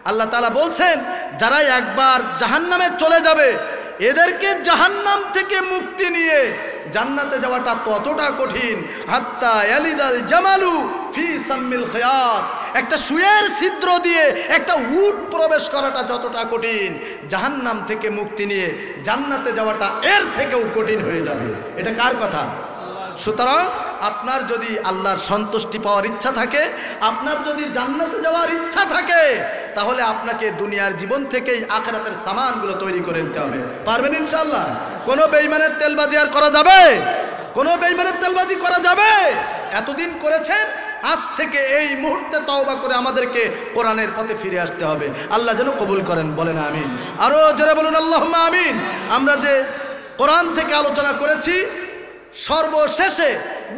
আল্লাহ তাআলা বলছেন যারা একবার জাহান্নামে চলে যাবে এদেরকে জাহান্নাম থেকে মুক্তি নিয়ে জান্নাতে যাওয়াটা ততটা কঠিন, হাত্তা ইয়ালিদাল জামালু ফি সাম্মিল খিয়াত, একটা সুয়ের ছিদ্র দিয়ে একটা উট প্রবেশ করাটা যতটা কঠিন, জাহান্নাম থেকে মুক্তি নিয়ে জান্নাতে যাওয়াটা এর থেকেও কঠিন হয়ে যাবে। এটা কার কথা? সুতরাং আপনার যদি আল্লাহর সন্তুষ্টি পাওয়ার ইচ্ছা থাকে, আপনার যদি জান্নাতে যাওয়ার ইচ্ছা থাকে, তাহলে আপনাকে দুনিয়ার জীবন থেকেই আখিরাতের সামানগুলো তৈরি করে নিতে হবে। পারবেন ইনশাআল্লাহ? কোনো বেঈমানের তেলবাজি আর করা যাবে? কোনো বেঈমানের তেলবাজি করা যাবে? এতদিন করেছেন, আজ থেকে এই মুহূর্তে তওবা করে আমাদেরকে কোরআনের পথে ফিরে আসতে হবে। আল্লাহ যেন কবুল করেন, বলেন আমিন। আরো জোরে বলুন আল্লাহুম্মা আমিন। আমরা যে কোরআন থেকে আলোচনা করেছি, সর্বশেষে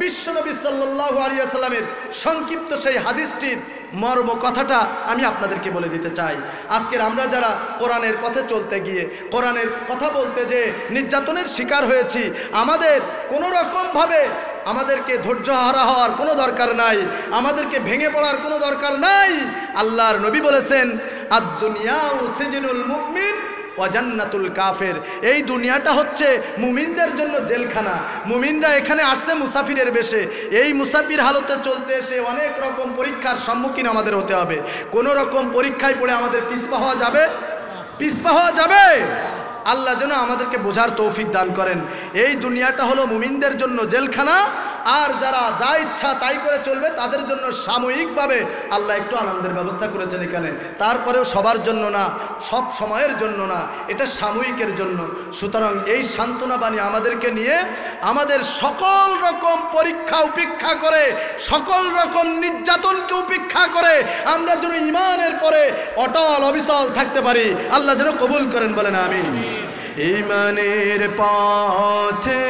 বিশ্বনবী সাল্লাল্লাহু আলাইহি ওয়াসাল্লামের সংক্ষিপ্ত সেই হাদিসটির মর্ম কথাটা আমি আপনাদেরকে বলে দিতে চাই। আজকের আমরা যারা কোরআনের পথে চলতে গিয়ে কোরআনের কথা বলতে যে নির্যাতনের শিকার হয়েছি, আমাদের কোনো রকমভাবে আমাদেরকে ধৈর্যহারা হওয়ার কোনো দরকার নাই, আমাদেরকে ভেঙে পড়ার কোনো দরকার নাই। আল্লাহর নবী বলেছেন, আদ-দুনিয়াউ সিজনুল মুমিন ওয়া জান্নাতুল কাফের। এই দুনিয়াটা হচ্ছে মুমিনদের জন্য জেলখানা। মুমিনরা এখানে আসছে মুসাফিরের বেশে। এই মুসাফির হালতে চলতে এসে অনেক রকম পরীক্ষার সম্মুখীন আমাদের হতে হবে। কোনো রকম পরীক্ষায় পড়ে আমাদের পিছপা হওয়া যাবে? পিছপা হওয়া যাবে? আল্লাহ যেন আমাদেরকে বোঝার তৌফিক দান করেন। এই দুনিয়াটা হলো মুমিনদের জন্য জেলখানা, আর যারা যা ইচ্ছা তাই করে চলবে তাদের জন্য সাময়িকভাবে আল্লাহ একটু আনন্দের ব্যবস্থা করেছেন এখানে। তারপরেও সবার জন্য না, সব সময়ের জন্য না, এটা সাময়িকের জন্য। সুতরাং এই সান্ত্বনা বাণী আমাদেরকে নিয়ে আমাদের সকল রকম পরীক্ষা উপেক্ষা করে, সকল রকম নির্যাতনকে উপেক্ষা করে আমরা যেন ঈমানের পরে অটল অবিচল থাকতে পারি। আল্লাহ যেন কবুল করেন, বলেন আমিন। ঈমানের পথে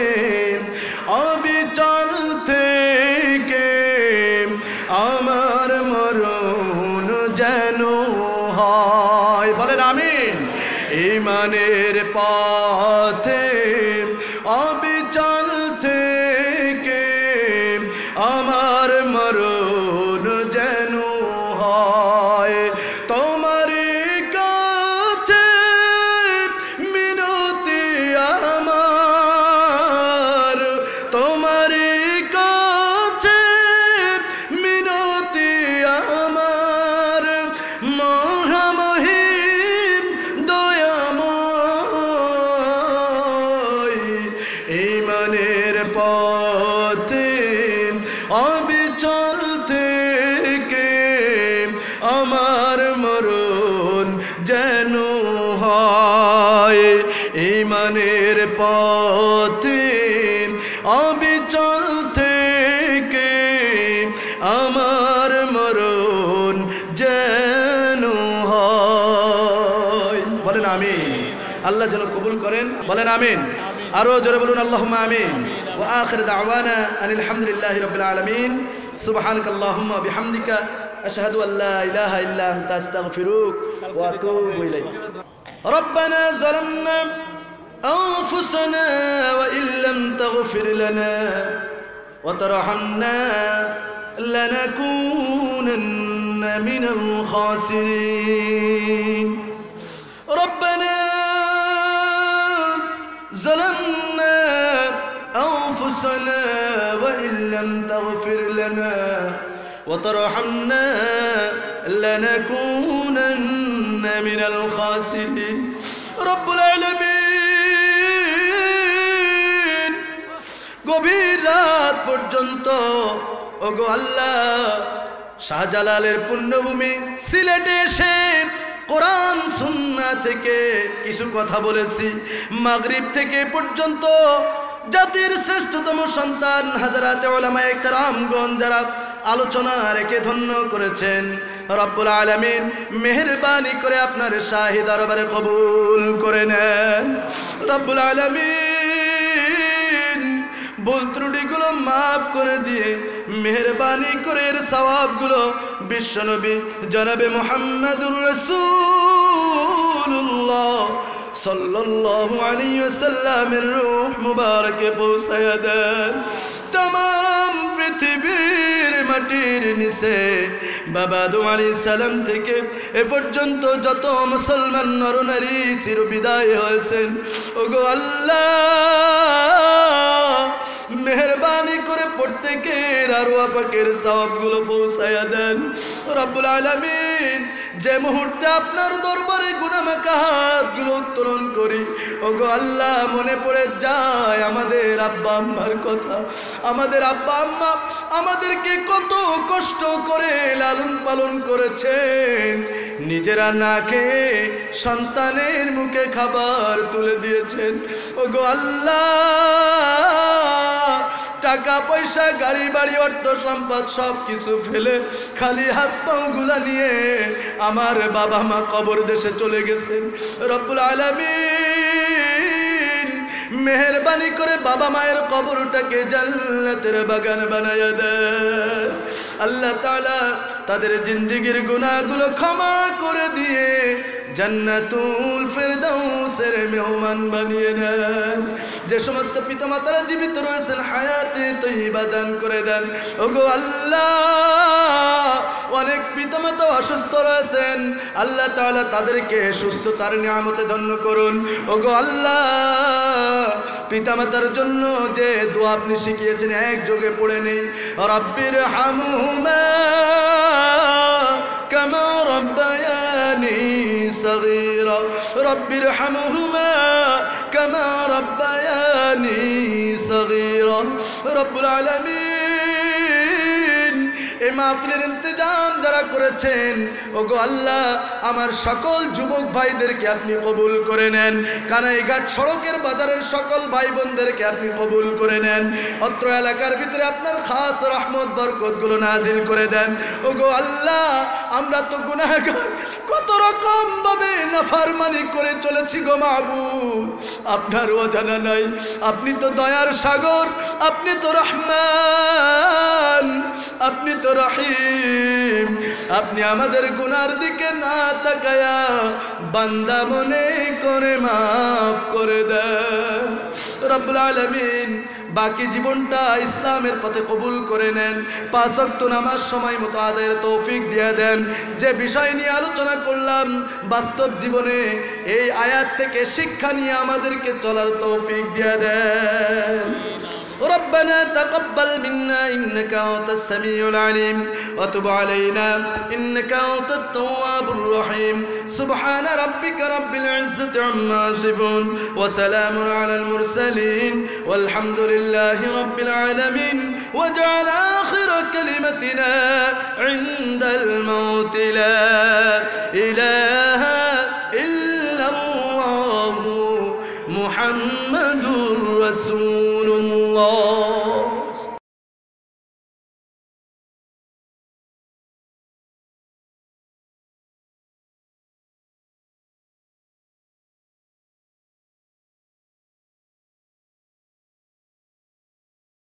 অবিচল থেকে আমার মরণ যেন হয়, বলেন আমিন। ঈমানের পথে অবিচল থেকে আমার মরণ যেন হয়। তোমার কাছে মিনতি আমার, তোমার কাছে মিনতি আমার, মহামহিম দয়াময়। ঈমানের পথে অবিচল থেকে আমার মরণ যেন হয়। ঈমানের পথে অবিচল থেকে আমার মরণ যেন হয়, বলেন আমিন। আল্লাহ যেন কবুল করেন, বলেন আমিন। আরো জোরে বলুন আল্লাহুম্মা আমিন। ওয়া আখির দাওয়ানা আনিল হামদুলিল্লাহি রাব্বিল আলামিন। সুবহানাকাল্লাহুম্মা বিহামদিকা আশহাদু আল্লা ইলাহা ইল্লা আনতা আস্তাগফিরুক ওয়া আতুবু ইলাইক। রব্বানা যালামনা আনফুসানা ওয়া ইল্লাম তাগফির লানা ওয়া তারহামনা লানাকুনান্না মিনাল খাসিরিন। রব্বানা ظلمنا أنفسنا وإن لم تغفر لنا وترحمنا لنكونن من الخاسرين. رب العالمين গভীর রাত পর্যন্ত ওগো আল্লাহ শাহজালালের পুণ্যভূমি সিলেটে এসে কোরআন সুন্নাহ থেকে কিছু কথা বলেছি। মাগরিব থেকে পর্যন্ত জাতির শ্রেষ্ঠতম সন্তান হাজরাতে উলামায়ে কেরামগণ যারা আলোচনা রেখে ধন্য করেছেন, রব্বুল আলামিন মেহেরবানি করে আপনার শাহী দরবারে কবুল করে নেন। রব্বুল আলামিন ভুল ত্রুটিগুলো মাফ করে দিয়ে মেহেরবানি করে এর সওয়াবগুলো বিশ্বনবী জনাবে মুহাম্মদুর রাসূলুল্লাহ সাল্লাল্লাহু আলাইহি ওয়াসাল্লামের রূহ মুবারকে পৌঁছায়া দেন। तमाम পৃথিবীর মাটির নিচে বাবা আদম আলাইহিস সালাম থেকে এ পর্যন্ত যত মুসলমান নরনারী চিরবিদায় হয়েছেন, ওগো আল্লাহ মেহেরবানি করে প্রত্যেকের আরওয়াহ পাকের সওয়াবগুলো পৌঁছায়া দেন রব্বুল আলামিন। যে মুহূর্তে আপনার দরবারে গুনাহমাখা হাতগুলো উত্তোলন করি, ওগো আল্লাহ মনে পড়ে যায় আমাদের আব্বা আম্মার কথা। আমাদের আব্বা আম্মা আমাদেরকে কত কষ্ট করে লালন পালন করেছেন, নিজেরা না খেয়ে সন্তানের মুখে খাবার তুলে দিয়েছেন। ওগো আল্লাহ টাকা পয়সা গাড়ি বাড়ি অর্থ সম্পদ সব কিছু ফেলে খালি হাত পাও গুলা নিয়ে আমার বাবা মা কবর দেশে চলে গেছেন। রব্বুল আলামিন মেহেরবানি করে বাবা মায়ের কবরটাকে জান্নাতের বাগান বানায়া দেন। আল্লাহ তাআলা তাদের জিন্দেগির গুনাহগুলো ক্ষমা করে দিয়ে জান্নাতুল ফেরদাউসের মেহমান বানিয়ে নেন। যে সমস্ত পিতামাতারা জীবিত রয়েছেন হায়াতে তৈয়বা দান করে দেন। ওগো আল্লাহ অনেক পিতামাতা অসুস্থ রয়েছেন, আল্লাহ তাআলা তাদেরকে সুস্থতার নিয়ামতে ধন্য করুন। ওগো আল্লাহ পিতামাতার জন্য যে দোয়া আপনি শিখিয়েছেন একযোগে পড়ে নেই, রব্বির হামহুমা কামা রব্বায়ানি সগীরা, রব্বির হামহুমা কামা রব্বায়ানি সগীরা। রব্বুল আলামিন এই মাহফিলের ইন্তজাম যারা করেছেন, ওগো আল্লাহ আমার সকল যুবক ভাইদেরকে আপনি কবুল করে নেন। কানাইঘাট সড়কের বাজারের সকল ভাই বোনদেরকে আপনি কবুল করে নেন। অত্র এলাকার ভিতরে আপনার খাস রহমত বরকতগুলো নাজিল করে দেন। ওগো আল্লাহ আমরা তো গুনাহগার, কত রকম ভাবে নাফরমানি করে চলেছি গো মাবুদ, আপনার অজানা নাই। আপনি তো দয়ার সাগর, আপনি তো রহমান, আপনি তো রহিম। আপনি আমাদের গুনার দিকে না তাকায়া বান্দা মনে করে মাফ করে দেন রব্বুল আলামিন। বাকি জীবনটা ইসলামের পথে কবুল করে নেন। 5 ওয়াক্ত নামাজ সময় মতো আদায়ের তৌফিক দিয়ে দেন। যে বিষয় নিয়ে আলোচনা করলাম বাস্তব জীবনে এই আয়াত থেকে শিক্ষা নিয়ে আমাদেরকে চলার তৌফিক দিয়ে দেন। ربنا تقبل منا إنك أنت السميع العليم وتب علينا إنك أنت التواب الرحيم سبحان ربك رب العزة عما يصفون وسلام على المرسلين والحمد لله رب العالمين واجعل آخر كلمتنا عند الموت لا إله إلا الله محمد رسول